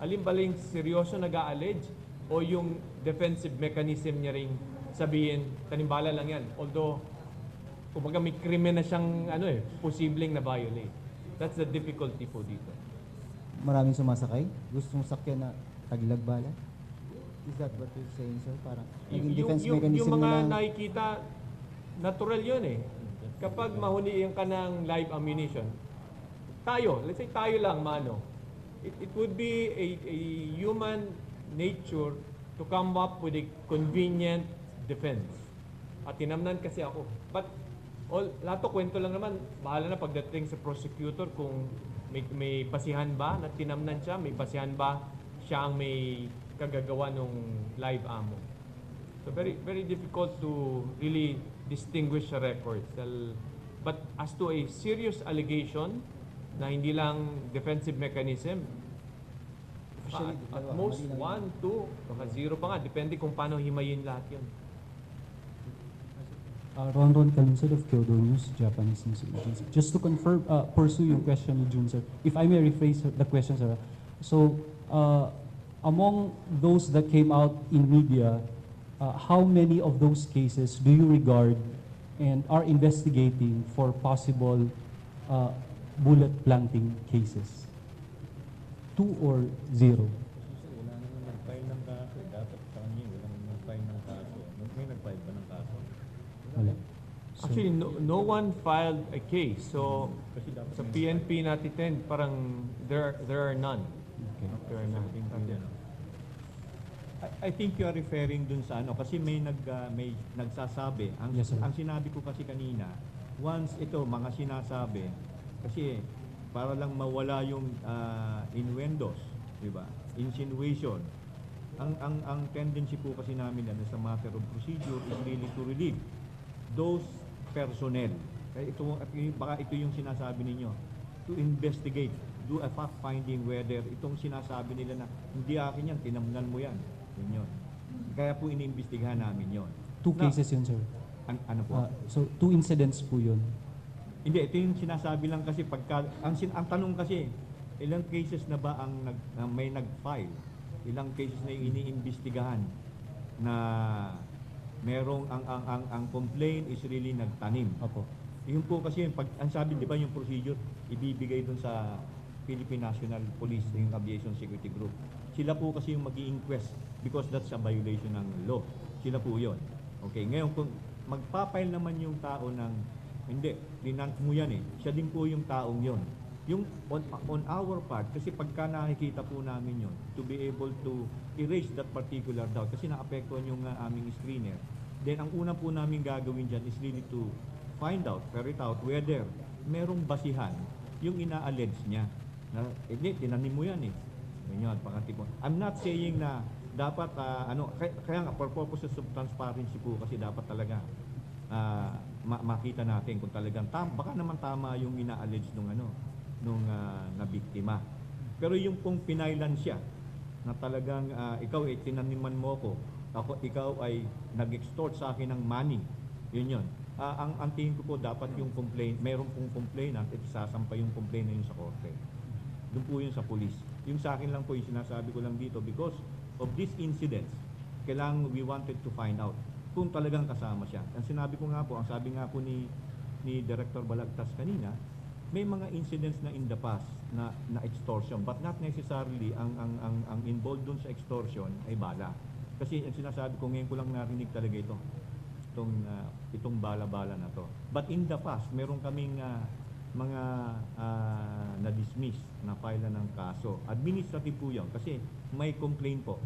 Speaker 2: Alin ba yung seryoso nag-a-allege o yung defensive mechanism niya ring sabihin, Tanim-Bala lang yan. Although, kumbaga may krimen na siyang posibleng na violate. That's the difficulty po dito.
Speaker 13: Maraming sumasakay? Gustong sakyan na Laglag-Bala? Is that what you're saying, sir? Parang naging defense mechanism
Speaker 2: yung mga
Speaker 13: nila.
Speaker 2: nakikita, natural yun eh. Kapag mahuliin ka ng live ammunition, let's say tayo lang, mano, it would be a human nature to come up with a convenient defense. At tinamnan kasi ako. But lahat to kwento lang naman, bahala na pagdating sa prosecutor kung may pasihan ba na tinamnan siya, may pasihan ba siya ang may kagagawa ng live ammo. So very very difficult to really distinguish the records. But as to a serious allegation na hindi lang defensive mechanism, at most 1, 2, baka 0 pa nga, depende kung paano himayin lahat yun.
Speaker 15: Ron Kalunsad of Kyodo News, Japanese News Agency. Just to confirm, pursue yung question ni Jun, sir. If I may rephrase the question, sir. So, among those that came out in media, how many of those cases do you regard and are investigating for possible bullet planting cases? 2 or 0?
Speaker 3: Wala naman nag-file ng kaso. Dapat sa kanya, walang nag-file ng kaso. May nag-file ba ng kaso?
Speaker 15: Wala.
Speaker 2: Actually, no one filed a case. So,
Speaker 3: Kasi dapat
Speaker 2: sa PNP natin, parang there are none.
Speaker 15: Okay.
Speaker 2: There are none.
Speaker 3: I think you are referring dun sa ano kasi may nagsasabi ang
Speaker 15: Yes, sir.
Speaker 3: ang sinabi ko kasi kanina once ito mga sinasabi kasi para lang mawala yung innuendos, di ba? Insinuation. Ang tendency po kasi namin yan sa matter of procedure is really to relieve those personnel. Kaya baka ito yung sinasabi ninyo to investigate, do a fact finding whether itong sinasabi nila na hindi akin yan, tinamnan mo yan. Yun. Kaya po iniimbestigahan namin yon.
Speaker 15: 2 cases yun, sir.
Speaker 3: Ano po?
Speaker 15: So 2 incidents po yun.
Speaker 3: Hindi, ito yung sinasabi lang kasi pagka ang tanong kasi ilang cases na ba ang may nag-file? Ilang cases na yung iniimbestigahan na merong ang complaint is really nagtanim.
Speaker 15: Opo.
Speaker 3: Yun po kasi ang sabi, di ba, yung procedure ibibigay dun sa Philippine National Police, yung Aviation Security Group. Sila po kasi yung mag-i-inquest because that's a violation ng law. Sila po yun. Okay, ngayon kung magpapail naman yung tao ng hindi, dinant mo yan eh. Siya din po yung taong yon. Yung on our part, kasi pagka nakikita po namin yon, to be able to erase that particular doubt, kasi naapektuhan yung aming screener, then ang una po namin gagawin dyan is really to find out, ferret out, whether merong basihan yung ina-allege niya. Na, hindi, tinanim mo yan eh. Ganyan, pakatipon. I'm not saying na dapat, kaya nga, for purposes of transparency po, kasi dapat talaga makita natin kung talagang baka naman tama yung ina-allege nung na biktima. Pero yung pong pinailan siya na talagang ikaw ay tinaniman mo ko, ikaw ay nag-extort sa akin ng money. Yun. Ang tingin ko po dapat yung complaint, mayroon pong complainant at isasampay yung complaint na yun sa korte. Doon po yun sa police. Yung sa akin lang po yung sinasabi ko lang dito because of these incidents, kailangan we wanted to find out kung talagang kasama siya. Ang sinabi ko nga po, ang sabi nga po ni Director Balagtas kanina, may mga incidents na in the past na extortion but not necessarily ang involved dun sa extortion ay bala. Kasi ang sinasabi ko ngayon ko lang narinig talaga itong bala-bala na to. But in the past, meron kaming mga na-dismiss na file ng kaso. Administrative po yun kasi may complaint po.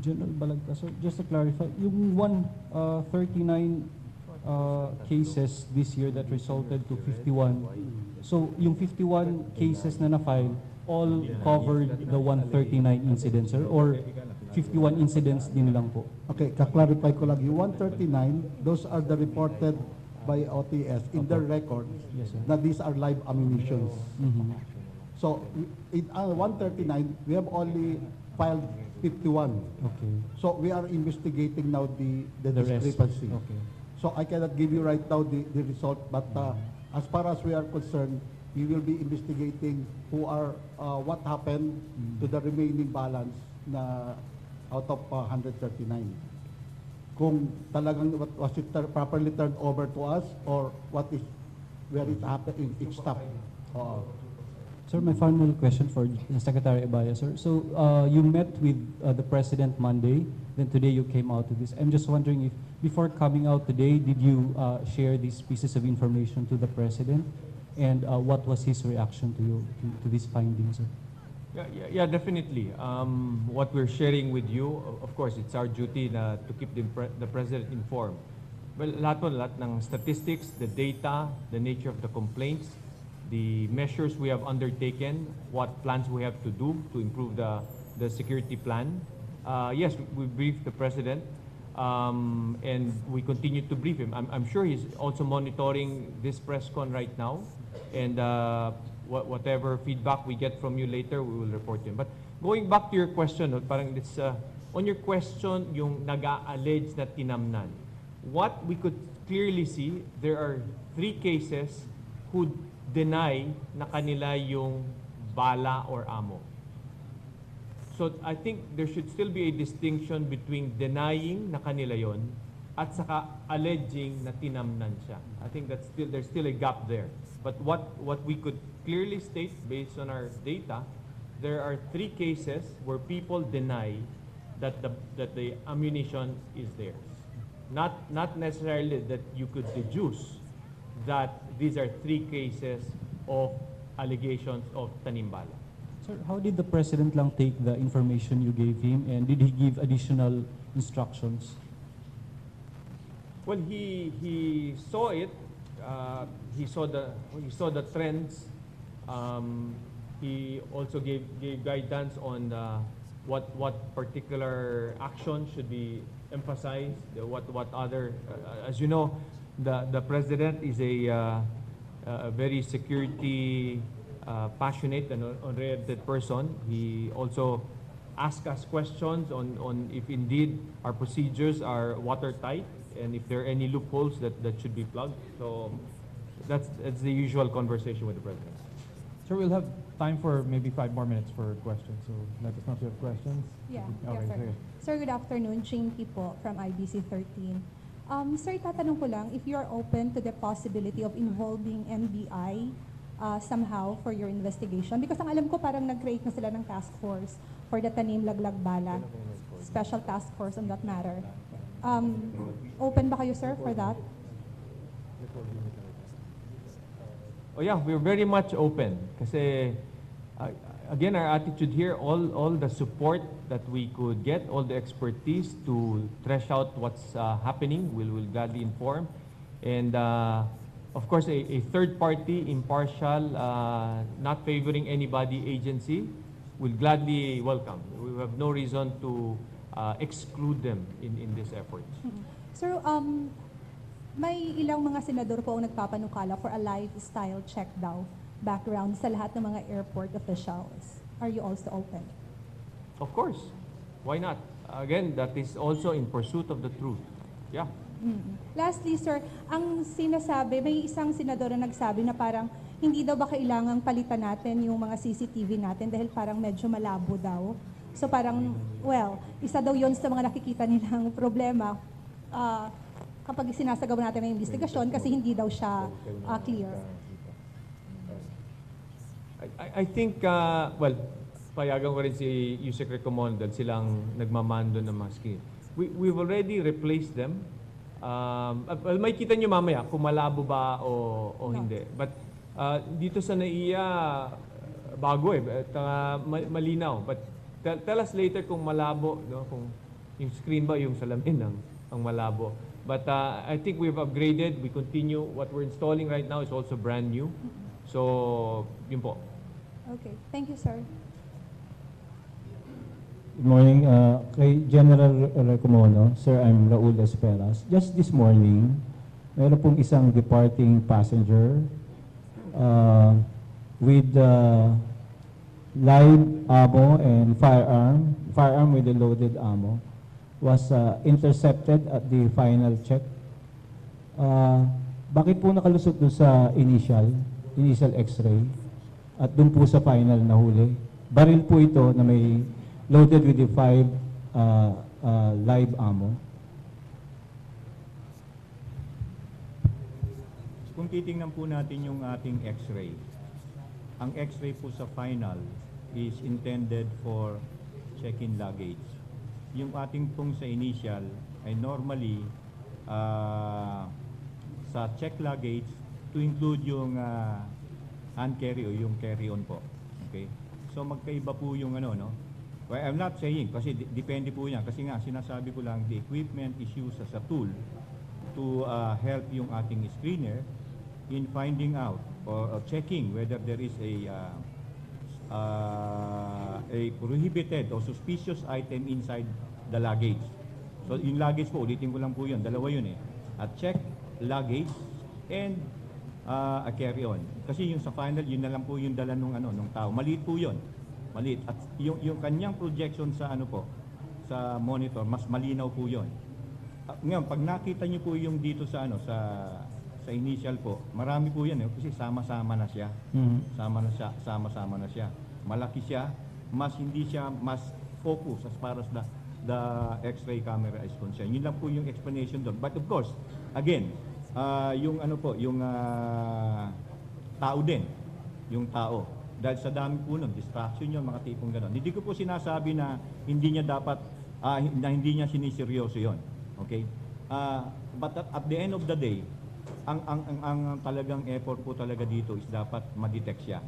Speaker 15: General Balagtas, so just to clarify, yung 139 cases this year that resulted to 51. So yung 51 cases na na-file all covered the 139 incidents, sir? Or 51 incidents din lang po?
Speaker 4: Okay, kaklarify ko lang. Yung 139, those are the reported by OTS in their records na these are live ammunitions. So, in 139, we have only filed 51.
Speaker 15: Okay.
Speaker 4: So, we are investigating now the
Speaker 15: rest.
Speaker 4: discrepancy.
Speaker 15: Okay.
Speaker 4: So, I cannot give you right now the result, but as far as we are concerned, we will be investigating what happened to the remaining balance na out of 139. Kung talagang was it properly turned over to us or where it happened, it stopped.
Speaker 15: Sir, my final question for Secretary Abaya, sir. So you met with the President Monday, then today you came out to this. I'm just wondering if before coming out today, did you share these pieces of information to the President? And what was his reaction to these findings, sir?
Speaker 2: Yeah, definitely. What we're sharing with you, of course, it's our duty to keep the President informed. Well, lahat ng statistics, the data, the nature of the complaints, the measures we have undertaken, what plans we have to do to improve the security plan. Yes, we briefed the President, and we continue to brief him. I'm sure he's also monitoring this press con right now, and whatever feedback we get from you later, we will report to him. But going back to your question, parang it's, on your question, yung nag-a-allege na tinamnan, what we could clearly see, there are 3 cases who deny na kanila yung bala or ammo. So I think there should still be a distinction between denying na kanila yon at saka alleging na tinamnan siya. I think there's still a gap there. But what we could clearly state based on our data, there are 3 cases where people deny that the ammunition is theirs. Not necessarily that you could deduce that these are 3 cases of allegations of Tanim-Bala.
Speaker 15: Sir, how did the President lang take the information you gave him, and did he give additional instructions?
Speaker 2: Well, he saw it. He saw the trends. He also gave guidance on what particular action should be emphasized. What other, as you know, the president is a very security passionate and oriented person. He also asks us questions on if indeed our procedures are watertight and if there are any loopholes that should be plugged. So that's the usual conversation with the president.
Speaker 1: Sir, we'll have time for maybe 5 more minutes for questions. So let us know if you have questions.
Speaker 16: Yeah,
Speaker 1: Okay,
Speaker 16: sir.
Speaker 1: sige.
Speaker 16: Sir, good afternoon. Jane po from IBC 13. Sir, tatanong ko lang if you are open to the possibility of involving NBI somehow for your investigation. Because ang alam ko parang nag-create na sila ng task force for the Tanim-Laglag-Bala, special task force on that matter. Open ba kayo, sir, for that?
Speaker 2: Oh yeah, we're very much open. Kasi again, our attitude here, all the support that we could get, all the expertise to thresh out what's happening, we'll gladly inform. And of course, a third party, impartial, not favoring anybody agency, will gladly welcome. We have no reason to exclude them in this effort.
Speaker 16: Sir, may ilang mga senador po ang nagpapanukala for a lifestyle check daw, background sa lahat ng mga airport officials. Are you also open?
Speaker 2: Of course. Why not? Again, that is also in pursuit of the truth. Yeah.
Speaker 16: Lastly, sir, ang sinasabi, may isang senador na nagsabi na parang hindi daw ba kailangang palitan natin yung mga CCTV natin dahil parang medyo malabo daw. So parang, well, isa daw yon sa mga nakikita nilang problema kapag sinasagawa natin ng investigasyon kasi hindi daw siya clear.
Speaker 2: I think, well, payagan ko rin si Yusek Recomon dahil silang nagmamando ng mga skin. We've already replaced them. Well, may kita nyo mamaya kung malabo ba o hindi. But dito sa NAIA, bago at malinaw. But tell us later kung malabo, no? Kung yung screen ba, yung salamin ang malabo. But I think we've upgraded. We continue. What we're installing right now is also brand new. So, yun po.
Speaker 16: Okay. Thank you, sir.
Speaker 17: Good morning. Kay General Recomono, Sir, I'm Raul Esperas. Just this morning, meron pong isang departing passenger with live ammo and firearm with a loaded ammo was intercepted at the final check. Bakit po nakalusot doon sa initial x-ray at doon po sa final na huli? Baril po ito na may loaded with the 5 live ammo.
Speaker 3: Kung titingnan po natin yung ating x-ray, ang x-ray po sa final is intended for check-in luggage. Yung ating pong sa initial ay normally sa check luggage to include yung hand carry o yung carry-on po. Okay? So magkaiba po yung ano, no? Well, I'm not saying, kasi depende po yan. Kasi nga, sinasabi ko lang, the equipment is used as a tool to help yung ating screener in finding out or checking whether there is a prohibited or suspicious item inside the luggage. So, yung luggage po, ulitin ko lang po yun. Dalawa yun eh. A check luggage and a carry-on. Kasi yung sa final, yun na lang po yung dala nung tao. Maliit po yun. Maliit. At yung kanyang projection sa sa monitor, mas malinaw po yun. Ngayon, pag nakita niyo po yung dito sa sa initial po, marami po yan kasi sama-sama na siya. Sama-sama na siya. Malaki siya, mas hindi siya mas focus as far as the X-ray camera is concerned. Yun lang po yung explanation doon. But of course, again, yung ano po, yung tao din, yung tao. Dahil sa dami po nun, distraction yun, mga tipong gano'n. Hindi ko po sinasabi na hindi niya dapat, na hindi niya siniseryoso yun. Okay? But at the end of the day, ang talagang effort po talaga dito is dapat ma-detect siya.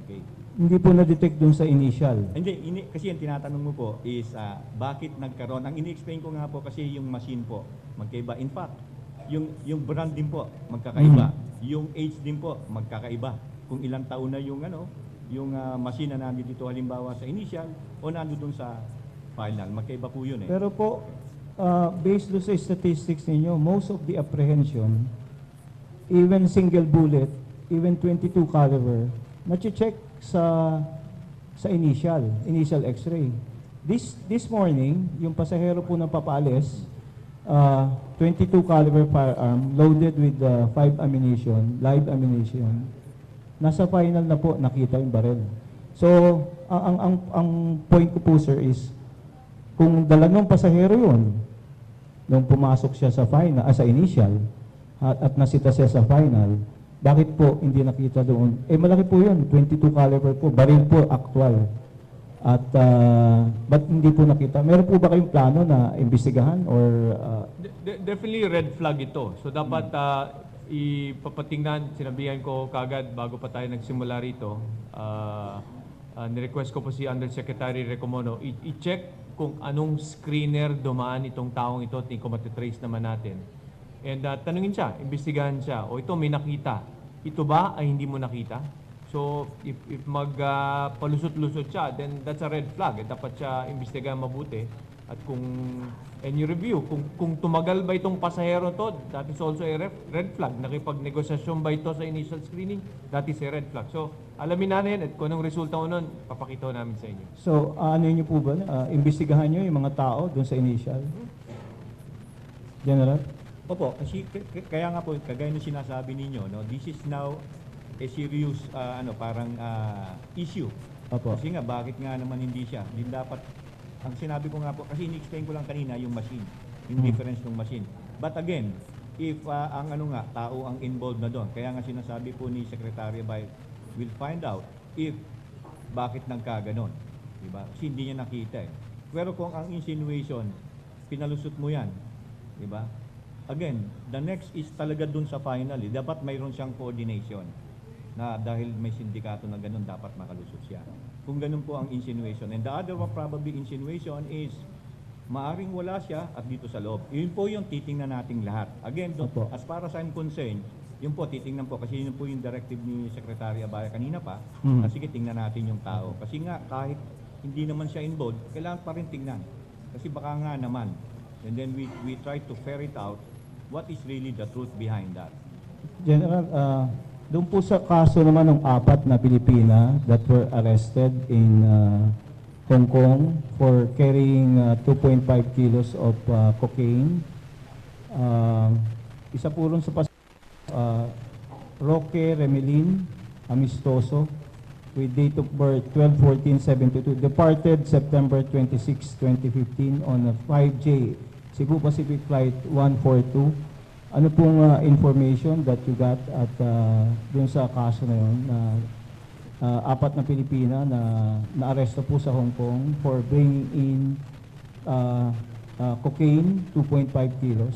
Speaker 3: Okay?
Speaker 17: Hindi po na-detect dun sa initial.
Speaker 3: Hindi, kasi yung tinatanong mo po is bakit nagkaroon. Ang ini-explain ko nga po kasi yung machine po, magkaiba. In fact, yung brand din po, magkakaiba. Yung age din po, magkakaiba. Kung ilang taon na yung machine na nandito halimbawa sa initial o nandito sa final. Magkaiba po yun eh.
Speaker 17: Pero po, based do sa statistics ninyo, most of the apprehension, even single bullet, even 22 caliber, na-check sa initial X-ray. This morning, yung pasahero po na papaalis, 22 caliber firearm loaded with 5 ammunition, live ammunition. Nasa final na po nakita yung barrel. So, ang point ko po sir is kung dala ng pasahero yun nung pumasok siya sa final, sa initial at nasita siya sa final, bakit po hindi nakita doon? Malaki po yun, 22 caliber po, baril po actual. At ba't hindi po nakita? Meron po ba kayong plano na imbestigahan or
Speaker 2: Definitely red flag ito. So dapat ipapatingnan, sinabihan ko kagad bago pa tayo nagsimula rito. Nirequest ko po si Undersecretary Recomono, i-check kung anong screener dumaan itong taong ito, tingin ko matitrace naman natin. And tanungin siya, imbestigahan siya, o ito may nakita, ito ba ay hindi mo nakita? So if magpalusot-lusot siya, then that's a red flag. Dapat siya imbestigahan mabuti. At and you review, kung tumagal ba itong pasahero to, that is also a red flag. Nakipag-negosasyon ba ito sa initial screening, that is a red flag. So alamin natin at kung anong resulta ko nun, papakita namin sa inyo.
Speaker 17: so ano niyo po ba? Imbestigahan niyo yung mga tao doon sa initial? General?
Speaker 3: Opo, kasi kaya nga po, kagaya ng sinasabi ninyo, no, this is now a serious issue.
Speaker 17: Opo.
Speaker 3: Kasi nga, bakit nga naman hindi siya? Hindi dapat, ang sinabi ko nga po, kasi in-explain ko lang kanina yung machine, yung difference ng machine. But again, if ang tao ang involved na doon, kaya nga sinasabi po ni Secretary Abaya, will find out if bakit nagkaganon. Diba? Kasi hindi niya nakita eh. Pero kung ang insinuation, pinalusot mo yan, diba? Again, the next is talaga dun sa final. Dapat mayroon siyang coordination na dahil may sindikato na ganun, dapat makalusot siya. Kung ganun po ang insinuation. And the other one probably insinuation is maaring wala siya at dito sa loob. Yun po yung titingnan nating lahat. Again, as far as I'm concerned, yun po titingnan po kasi yun po yung directive ni Secretary Abaya kanina pa. Sige, tingnan natin yung tao. Kasi nga kahit hindi naman siya involved, kailangan pa rin tingnan. Kasi baka nga naman. And then we try to ferret out what is really the truth behind that.
Speaker 17: General, doon po sa kaso naman ng 4 na Pilipina that were arrested in Hong Kong for carrying 2.5 kilos of cocaine. Isa po rin sa Roque Remelin Amistoso with date of birth 12/14/72, departed September 26, 2015 on a 5J Cebu Pacific Flight 142. Ano pong information that you got at dun sa kaso na yun na 4 na Pilipina na naaresto po sa Hong Kong for bringing in cocaine 2.5 kilos?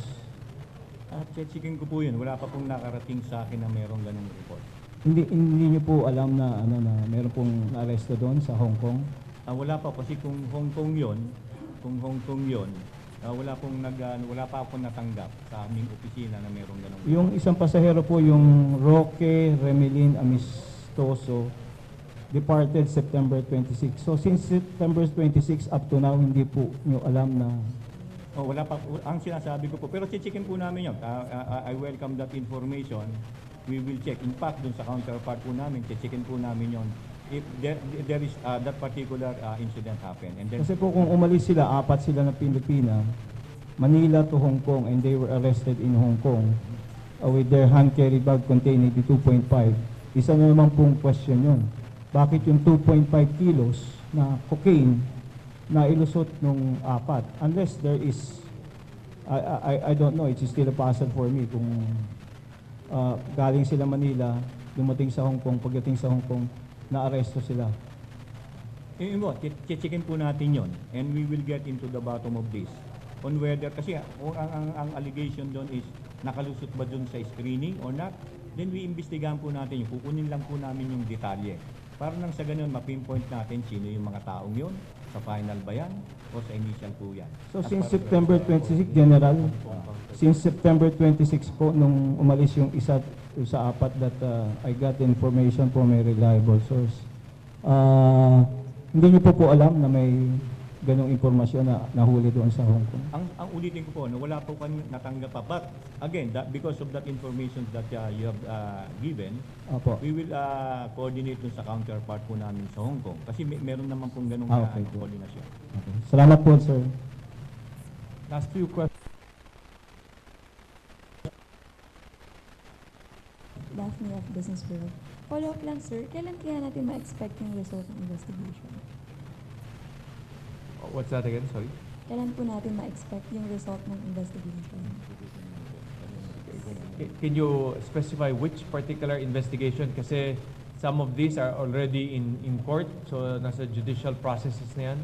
Speaker 3: Checkin ko po yun. Wala pa pong nakarating sa akin na mayroong ganung report.
Speaker 17: Hindi niyo po alam na meron pong naaresto doon sa Hong Kong?
Speaker 3: Wala pa kasi kung Hong Kong yun, wala pa akong natanggap sa aming opisina na mayroong ganung report.
Speaker 17: Yung isang pasahero po, yung Roque Remelin Amistoso, departed September 26. So since September 26 up to now, hindi po niyo alam na...
Speaker 3: wala pa. Ang sinasabi ko po. Pero checkin po namin yun. I welcome that information. We will check. In fact, dun sa counterpart po namin, checkin po namin yun. If there is that particular incident happen. And then,
Speaker 17: kasi po kung umalis sila, 4 sila na Pilipina, Manila to Hong Kong, and they were arrested in Hong Kong with their hand carry bag containing 2.5. Isa na naman pong question yun. Bakit yung 2.5 kilos na cocaine na ilusot nung apat. Unless there is, I don't know, it's still a puzzle for me kung galing sila Manila, dumating sa Hong Kong, pagdating sa Hong Kong, na-aresto sila.
Speaker 3: Checkin po natin yon, and we will get into the bottom of this. On whether, kasi ang allegation doon is nakalusot ba doon sa screening or not, then we investigahan po natin yung kukunin lang po namin yung detalye. Para nang sa ganun, mapinpoint natin sino yung mga taong yon, sa final ba yan, o sa initial po yan.
Speaker 17: So since September 26, General, since September 26 po, nung umalis yung isa sa apat that I got the information from a reliable source, hindi niyo po alam na may ganong informasyon na nahuli doon sa Hong Kong?
Speaker 3: Ang ulitin ko po, no, wala po kami natanggap pa. But again, because of that information that you have given,
Speaker 17: Opo.
Speaker 3: we will coordinate dun sa counterpart po namin sa Hong Kong. Kasi meron naman pong ganong
Speaker 17: Okay.
Speaker 3: coordination.
Speaker 17: Okay. Salamat po, sir.
Speaker 2: Last few questions.
Speaker 10: Daphne of Business Bureau. Follow-up lang, sir. Kailan kaya natin ma-expect yung result ng investigation?
Speaker 2: What's that again? Sorry.
Speaker 10: Kailan po natin ma-expect yung result ng investigation?
Speaker 2: Can you specify which particular investigation? Kasi some of these are already in court, so nasa judicial processes na yan.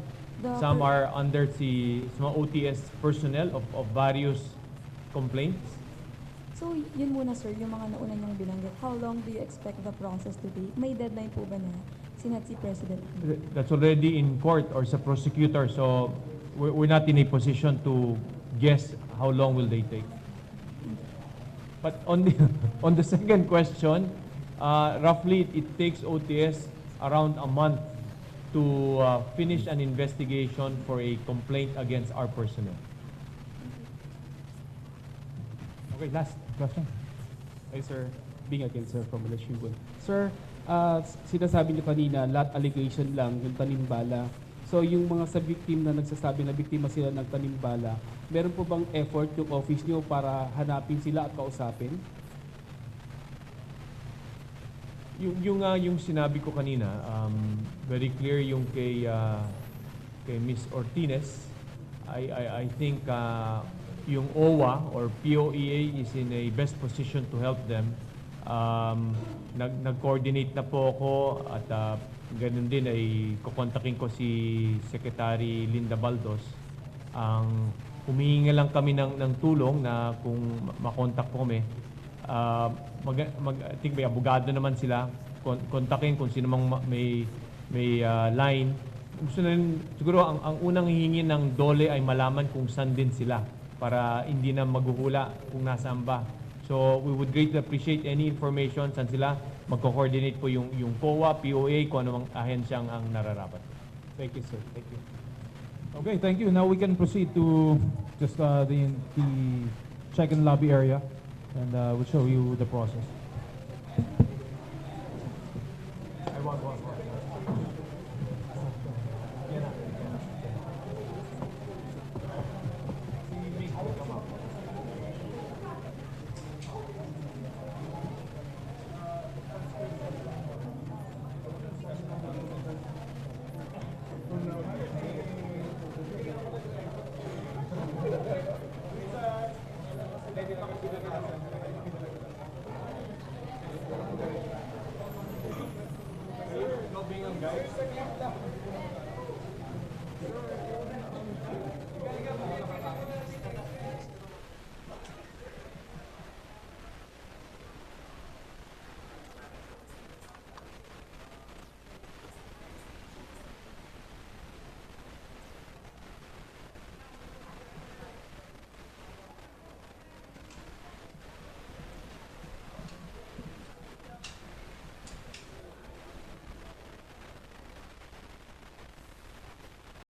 Speaker 2: Some are under mga OTS personnel of various complaints.
Speaker 10: So, yun muna, sir, yung mga nauna niyong binanggit. How long do you expect the process to take? May deadline po ba na sinat si President?
Speaker 2: That's already in court or sa prosecutor, so we're not in a position to guess how long will they take. But on the second question, roughly it takes OTS around a month to finish an investigation for a complaint against our personnel.
Speaker 7: Okay, last question. Hey, sir. Being again, sir, from LIVESTREAM. Sir, sinasabi niyo kanina, lot allegation lang, yung Tanim-Bala. So, yung mga sa victim na nagsasabi na biktima sila ng Tanim-Bala, meron po bang effort yung office niyo para hanapin sila at kausapin?
Speaker 2: Yung sinabi ko kanina, very clear yung kay Ms. Ortines. I think yung OWA or POEA is in a best position to help them. Nag-coordinate na po ako at ganun din ay kukontakin ko si Secretary Linda Baldos. Humihingi lang kami ng tulong na kung makontak ko kami. I think may abogado naman sila. Kontakin kung sino mang may line. Gusto na rin, siguro ang unang hihingi ng DOLE ay malaman kung saan din sila para hindi na maghuhula kung nasaan ba. So we would greatly appreciate any information saan sila. Magko-coordinate po yung POA, POA, kung anong ahensya ang nararapat.
Speaker 7: Thank you, sir. Thank you.
Speaker 1: Okay, thank you. Now we can proceed to just the check and lobby area, and we'll show you the process.
Speaker 2: Guys.